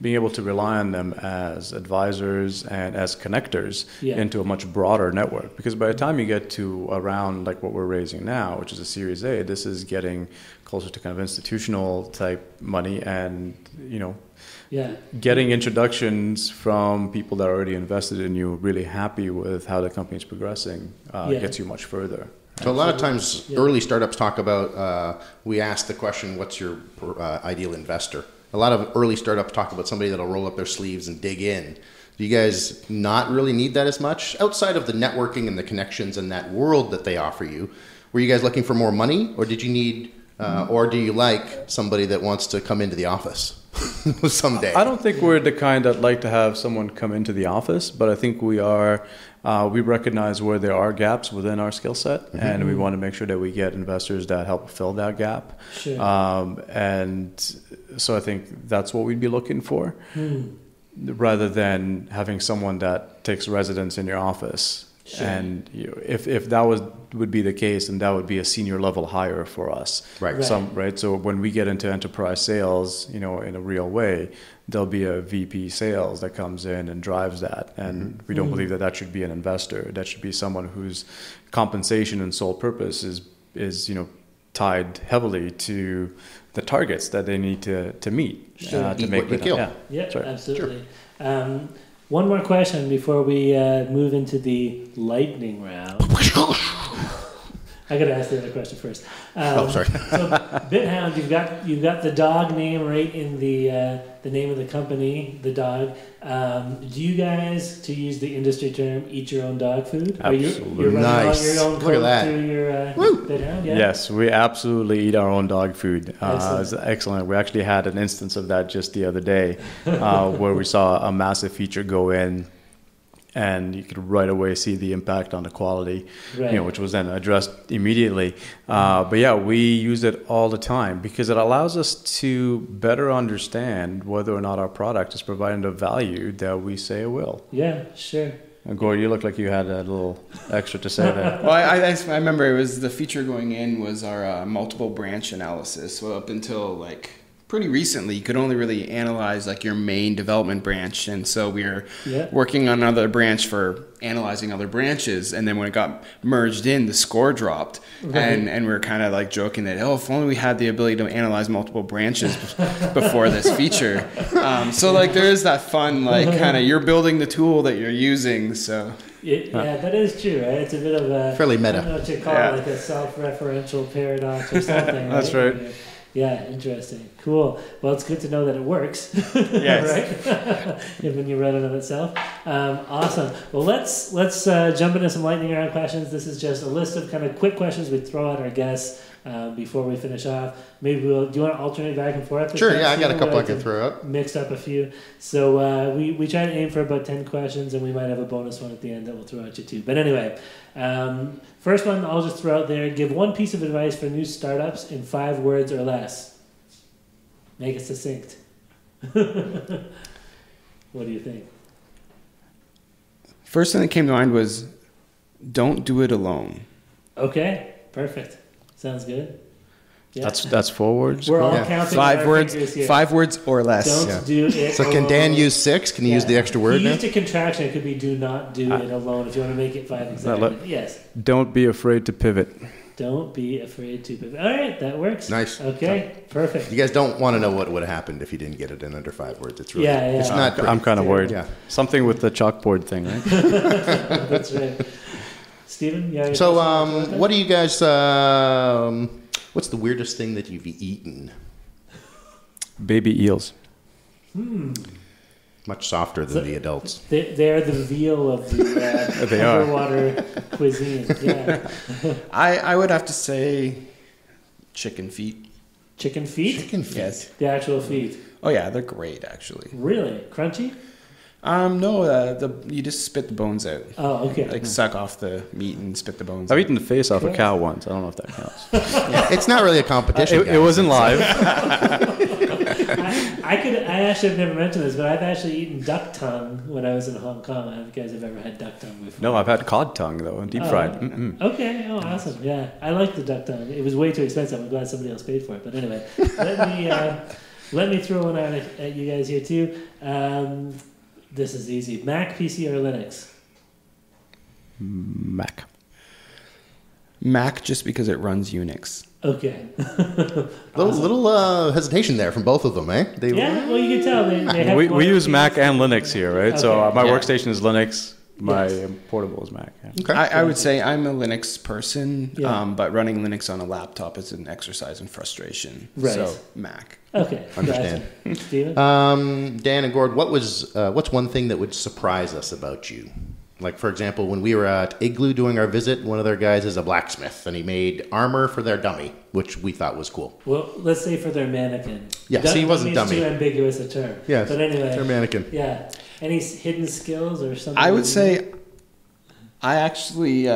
able to rely on them as advisors and as connectors into a much broader network, because by the time you get to around like what we're raising now, which is a Series A, this is getting closer to kind of institutional type money, and getting introductions from people that are already invested in you, really happy with how the company is progressing, gets you much further. So a lot of times early startups talk about, we ask the question, what's your ideal investor? A lot of early startups talk about somebody that'll roll up their sleeves and dig in. Do you guys not really need that as much? Outside of the networking and the connections and that world that they offer you, were you guys looking for more money, or did you need, or do you like somebody that wants to come into the office someday? I don't think we're the kind that like to have someone come into the office, but I think we are. We recognize where there are gaps within our skill set, and we want to make sure that we get investors that help fill that gap. And so I think that's what we'd be looking for, rather than having someone that takes residence in your office. And if that would be the case, then that would be a senior level hire for us. So when we get into enterprise sales, in a real way, there'll be a VP sales that comes in and drives that. And we don't believe that should be an investor. That should be someone whose compensation and sole purpose is tied heavily to the targets that they need to meet to make the kill. Absolutely. One more question before we move into the lightning round. I got to ask the other question first. Sorry. So, bitHound, you've got the dog name right in the name of the company, the dog. Do you guys, to use the industry term, eat your own dog food? Absolutely. You're running Nice. your own code through your bitHound? Yeah? Yes, we absolutely eat our own dog food. It's excellent. We actually had an instance of that just the other day, where we saw a massive feature go in, and you could right away see the impact on the quality, which was then addressed immediately. But we use it all the time because it allows us to better understand whether or not our product is providing the value that we say it will. Yeah, sure. And Gord, you look like you had a little extra to say there. Well, I remember it was the feature going in was our multiple branch analysis. So up until like pretty recently, you could only really analyze like your main development branch, and so we were working on another branch for analyzing other branches, and then when it got merged in, the score dropped, and we were kind of like joking that if only we had the ability to analyze multiple branches before this feature. So like there is that fun like kind of you're building the tool that you're using, so. Yeah, that is true, right? It's a bit of a fairly meta. I don't know what you call it, like a self-referential paradox or something. That's right. Yeah, interesting. Cool. Well, it's good to know that it works. Yes. Right? When you run it on itself. Awesome. Well, let's jump into some lightning round questions. This is just a list of kind of quick questions we throw at our guests before we finish off. Maybe do you want to alternate back and forth? Sure, I got a couple I can throw up. Mixed up a few. So we try to aim for about 10 questions, and we might have a bonus one at the end that we'll throw at you too. But anyway, first one I'll just throw out there. Give one piece of advice for new startups in 5 words or less. Make it succinct. What do you think? First thing that came to mind was don't do it alone. Okay, perfect. Sounds good. Yeah. That's 4 words. We're all counting 5 words. 5 words or less. Don't do it. So can Dan use 6? Can you use the extra word He now? used a contraction. It could be do not do it alone. If you want to make it 5 exactly. Yes. Don't be afraid to pivot. Don't be afraid to pivot. All right, that works. Nice. Okay, perfect. You guys don't want to know what would have happened if you didn't get it in under 5 words. It's really, it's not great. I'm kind of worried. Yeah. Something with the chalkboard thing, right? That's right. Steven, what do you guys? What's the weirdest thing that you've eaten? Baby eels. Much softer than the adults. They're the veal of the underwater cuisine. Yeah. I would have to say chicken feet. Chicken feet? Chicken feet. Yes. The actual feet. Oh yeah, they're great actually. Really? Crunchy? No, you just spit the bones out. Oh, okay. Like suck off the meat and spit the bones I've out. eaten the face off a cow once. I don't know if that counts. It's not really a competition. It wasn't live. I actually have never mentioned this, but I've actually eaten duck tongue when I was in Hong Kong. I don't know if you guys have ever had duck tongue before. No, I've had cod tongue though, deep fried. Okay, awesome. Yeah, I like the duck tongue. It was way too expensive. I'm glad somebody else paid for it. But anyway, let me throw one out at you guys here too. This is easy. Mac, PC, or Linux? Mac, just because it runs Unix. Okay. Little hesitation there from both of them, eh? Well, you can tell. They have we use Mac and Linux here, right? Okay. So my workstation is Linux. My portable is Mac. Yeah. Okay. I would say I'm a Linux person, Yeah. but running Linux on a laptop is an exercise in frustration. Right. So Mac. Okay. Understand. Gotcha. Steven? Dan and Gord, what's one thing that would surprise us about you? Like, for example, when we were at Igloo doing our visit, one of their guys is a blacksmith, and he made armor for their dummy, which we thought was cool. Well, let's say for their mannequin. Yes, he wasn't dummy. Too ambiguous a term. Yes, but anyway, their mannequin. Yeah. Any hidden skills or something? I would say I actually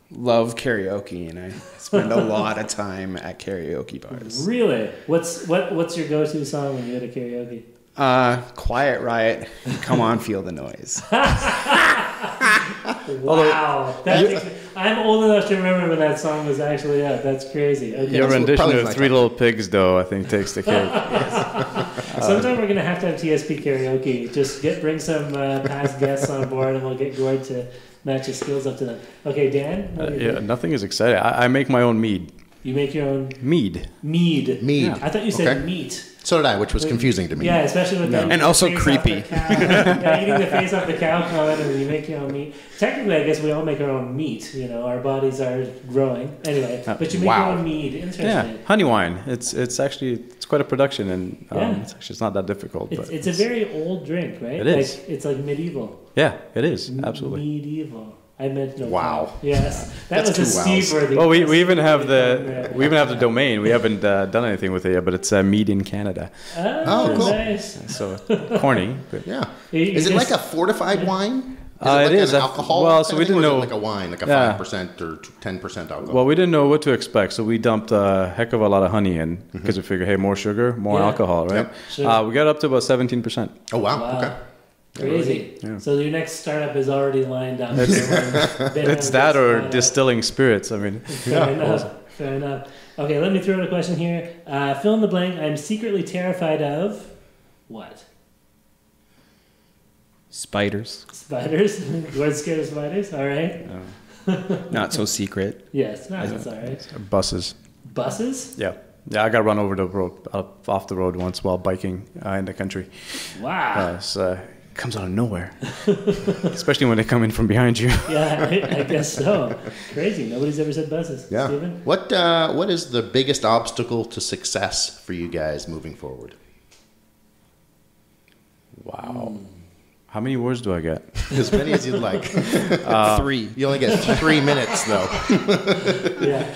love karaoke, and I spend a lot of time at karaoke bars. Really? What's your go-to song when you go to karaoke? Quiet Riot, Come On, Feel the Noise. Wow. I'm old enough to remember when that song was actually out. That's crazy. Okay. Your rendition probably of my Three top. Little Pigs, though, I think takes the cake. Sometime we're going to have TSP karaoke. Just bring some past guests on board, and we'll get Gord to match his skills up to them. Okay, Dan? What do you think? Nothing is exciting. I make my own mead. You make your own Mead. mead. Yeah. I thought you said Okay. meat. So did I, which was confusing to me. Yeah, especially with And also creepy. Eating the face off the cow comment, and then you make your own meat. Technically, I guess we all make our own meat. You know, our bodies are growing anyway. But you make your own mead. Interesting. Yeah, honey wine. It's actually quite a production, and it's not that difficult. It's a very old drink, right? It is. It's like medieval. Yeah, it is absolutely Medieval. I meant no. Wow. Yes, That's was a two wows. Steve-worthy. Well, we even have the domain. We haven't done anything with it yet, but it's Mead in Canada. Oh, cool. Nice. So corny. But Yeah. Is it like a fortified wine? It is. An alcohol? Well, so kind we of thing, didn't or is know. it like a wine, like a 5% or 10% alcohol. Well, we didn't know what to expect, so we dumped a heck of a lot of honey in because we figured, hey, more sugar, more alcohol, right? Yep. Sure. We got up to about 17%. Oh wow. Okay. Crazy. Yeah. So your next startup is already lined up. It's that or distilling spirits. I mean, Fair enough. Fair enough. Okay, let me throw in a question here. Fill in the blank. I'm secretly terrified of what? Spiders. Spiders. You're scared of spiders? All right. Not so secret. Yes, that's all right. buses. Buses? Yeah, I got run over the road, off the road once while biking in the country. Wow. It comes out of nowhere, especially when they come in from behind you. Yeah, I guess so. Crazy. Nobody's ever said buses. Yeah. Steven? What is the biggest obstacle to success for you guys moving forward? Wow. How many words do I get? As many as you'd like. 3. You only get 3 minutes though. Yeah.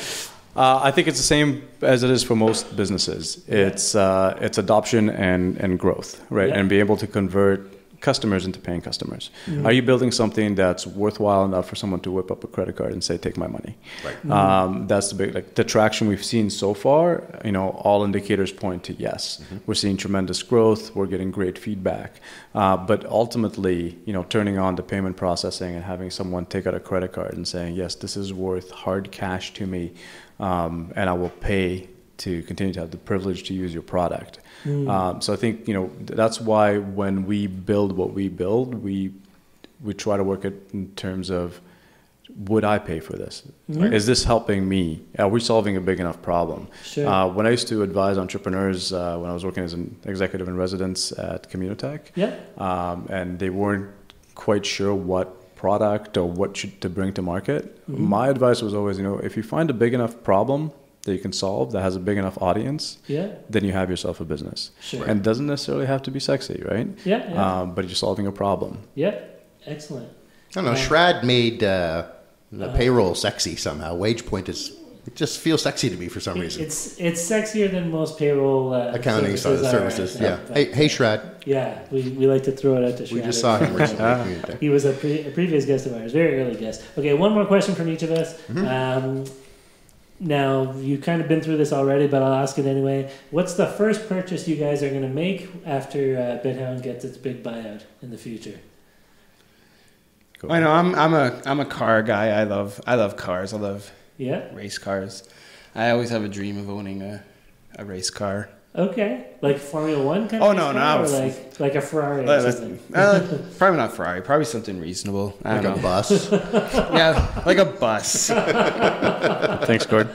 I think it's the same as it is for most businesses. It's adoption and growth, right? Yeah. And be able to convert customers into paying customers. Mm-hmm. Are you building something that's worthwhile enough for someone to whip up a credit card and say, take my money? Right. Mm-hmm. That's the big, the traction we've seen so far, all indicators point to yes. Mm-hmm. We're seeing tremendous growth. We're getting great feedback. But ultimately, turning on the payment processing and having someone take out a credit card and saying, yes, this is worth hard cash to me, and I will pay to continue to have the privilege to use your product. So I think, that's why when we build what we build, we try to work it in terms of, would I pay for this? Mm-hmm. Is this helping me? Are we solving a big enough problem? Sure. When I used to advise entrepreneurs, when I was working as an executive in residence at Communitech, and they weren't quite sure what product or what to bring to market, my advice was always, if you find a big enough problem, that you can solve that has a big enough audience, then you have yourself a business. Sure. And it doesn't necessarily have to be sexy, right? But you're solving a problem. Excellent. I don't know. Shrad made the payroll sexy somehow. WagePoint it just feels sexy to me for some reason. It's sexier than most payroll accounting services. Hey, Shrad. Yeah, we like to throw it out to Shrad. We just saw him recently. He was a previous guest of ours, very early guest. Okay, one more question from each of us. Now, you've kind of been through this already, but I'll ask it anyway. What's the first purchase you guys are going to make after bitHound gets its big buyout in the future? I know I'm a car guy. I love cars. I love race cars. I always have a dream of owning a race car. Okay, like Formula One kind of? Oh no, no, or like a Ferrari or something. Probably not Ferrari. Probably something reasonable. Like a bus. Yeah, like a bus. Thanks, Gord.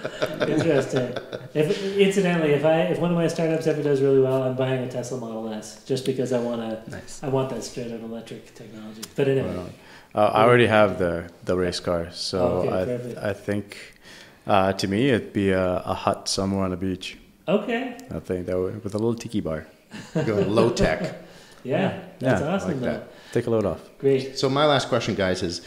Interesting. Incidentally, if one of my startups ever does really well, I'm buying a Tesla Model S just because I want that straight out electric technology. But anyway, I already have the race car, so I think to me it'd be a hut somewhere on the beach. Okay. I think that would, with a little tiki bar. Going low tech. That's awesome. Like that. Take a load off. Great. So my last question, guys, is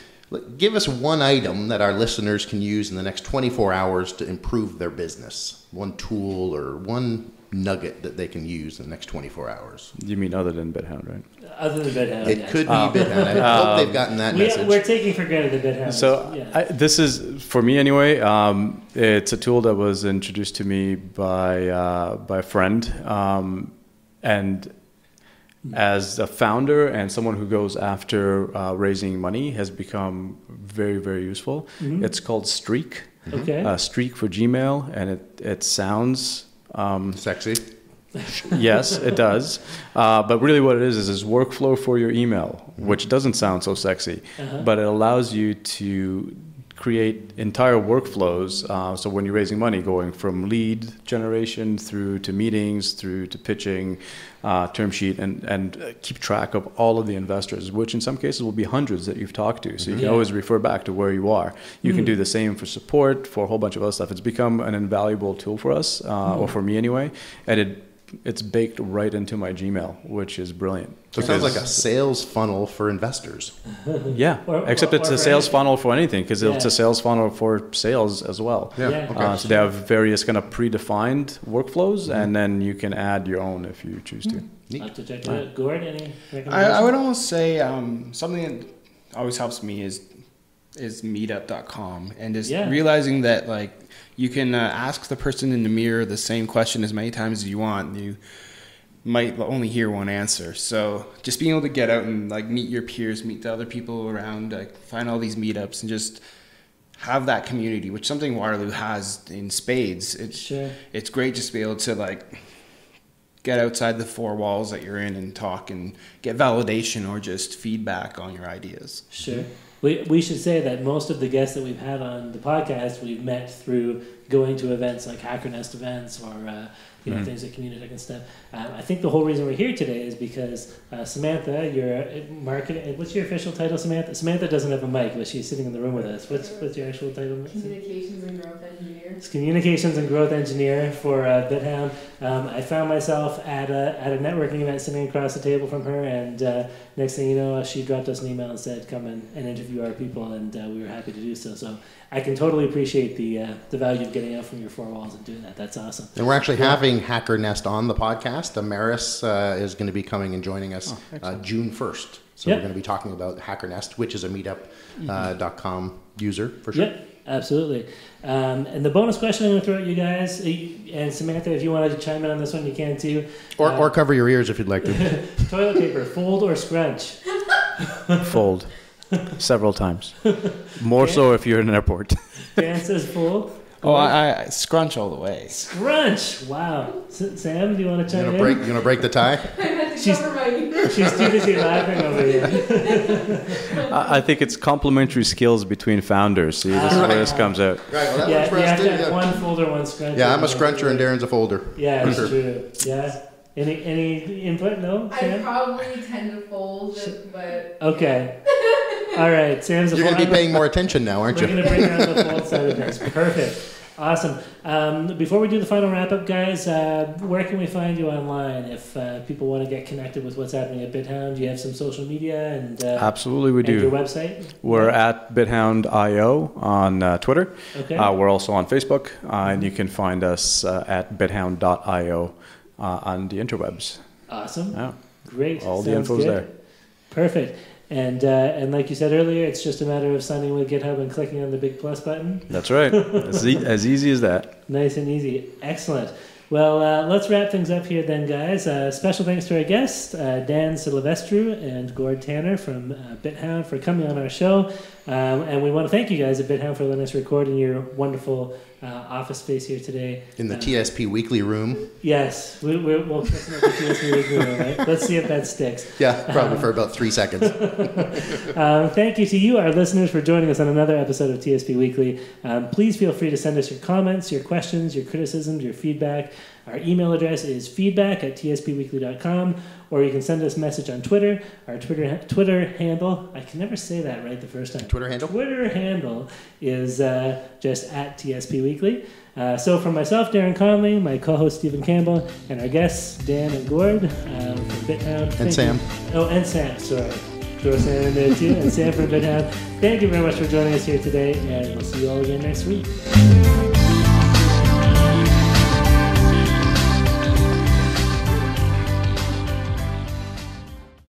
give us one item that our listeners can use in the next 24 hours to improve their business. One tool or one nugget that they can use in the next 24 hours. You mean other than bitHound, right? Other than bitHound, It could be bitHound. I hope they've gotten that message. We're taking for granted the bitHound. So this is, for me anyway, it's a tool that was introduced to me by a friend. And as a founder and someone who goes after raising money has become very, very useful. Mm-hmm. It's called Streak. Okay. Streak for Gmail, and it sounds... sexy. Yes, it does. But really what it is workflow for your email, which doesn't sound so sexy, but it allows you to create entire workflows. So when you're raising money, going from lead generation through to meetings, through to pitching, term sheet, and keep track of all of the investors, which in some cases will be hundreds that you've talked to. So you can always refer back to where you are. You can do the same for support, for a whole bunch of other stuff. It's become an invaluable tool for us, or for me anyway, and it's baked right into my Gmail, which is brilliant. So it sounds like a sales funnel for investors. Yeah, except it's a sales funnel for anything, because it's a sales funnel for sales as well. So they have various kind of predefined workflows, and then you can add your own if you choose to. I'll have to check it out. Gord, any recommendations? I would almost say something that always helps me is meetup.com, and just realizing that like you can ask the person in the mirror the same question as many times as you want, and you might only hear one answer. So just being able to get out and like meet your peers, meet the other people around, like find all these meetups and just have that community, which something Waterloo has in spades. It's great just to be able to like get outside the four walls that you're in and talk and get validation or just feedback on your ideas. Sure. We should say that most of the guests that we've had on the podcast we've met through going to events like Hacker Nest events or things like Communitech and stuff. I think the whole reason we're here today is because Samantha, you're marketing. What's your official title, Samantha? Samantha doesn't have a mic, but she's sitting in the room with us. What's your actual title? Communications and Growth Engineer. It's Communications and Growth Engineer for bitHound. I found myself at a networking event sitting across the table from her, and next thing you know, she dropped us an email and said, "Come and interview our people," and we were happy to do so. So I can totally appreciate the value of getting out from your four walls and doing that. That's awesome. And we're actually having Hacker Nest on the podcast. Amaris is going to be coming and joining us June 1st. So we're going to be talking about Hacker Nest, which is a meetup.com user for sure. Yep, absolutely. And the bonus question I'm going to throw at you guys, and Samantha, if you want to chime in on this one, you can too. Or cover your ears if you'd like to. Toilet paper, fold or scrunch? Fold. Several times. More so if you're in an airport. Dan says fold. Oh, I scrunch all the way. Scrunch! Wow. Sam, do you want to chime in? You want to break the tie? She's too busy laughing over here. I think it's complementary skills between founders. See, this is where this comes out. Right, well, you have to have one folder, one scruncher. Yeah, I'm a scruncher and Darren's a folder. Yeah, that's true. Yeah. Any input? No? I probably tend to fold it, but... Okay. All right, Sam's a You're going to be paying more attention now, aren't you? We're going to bring around the fold side of things. Perfect. Awesome. Before we do the final wrap-up, guys, where can we find you online if people want to get connected with what's happening at bitHound? Do you have some social media? And Absolutely, we do. Your website? We're at bitHound.io on Twitter. Okay. We're also on Facebook, and you can find us at bitHound.io on the interwebs. Awesome. Yeah. Great. All the Sounds info's good. there. Perfect. And like you said earlier, it's just a matter of signing with GitHub and clicking on the big plus button. That's right. As easy as that. Nice and easy. Excellent. Well, let's wrap things up here then, guys. Special thanks to our guests, Dan Silivestru and Gord Tanner from bitHound for coming on our show. And we want to thank you guys at bitHound for letting us record in your wonderful office space here today. In the TSP Weekly room. Yes. We'll kiss up the TSP Weekly room, right? Let's see if that sticks. Yeah, probably for about 3 seconds. Thank you to you, our listeners, for joining us on another episode of TSP Weekly. Please feel free to send us your comments, your questions, your criticisms, your feedback. Our email address is feedback@tspweekly.com, or you can send us a message on Twitter. Our Twitter handle, I can never say that right the first time. Twitter handle is just at TSP Weekly. So for myself, Darren Conley, my co-host Stephen Campbell, and our guests Dan and Gord from bitHound. And Sam. And Sam, sorry. Throw Sam in there too, and Sam from bitHound. Thank you very much for joining us here today, and we'll see you all again next week.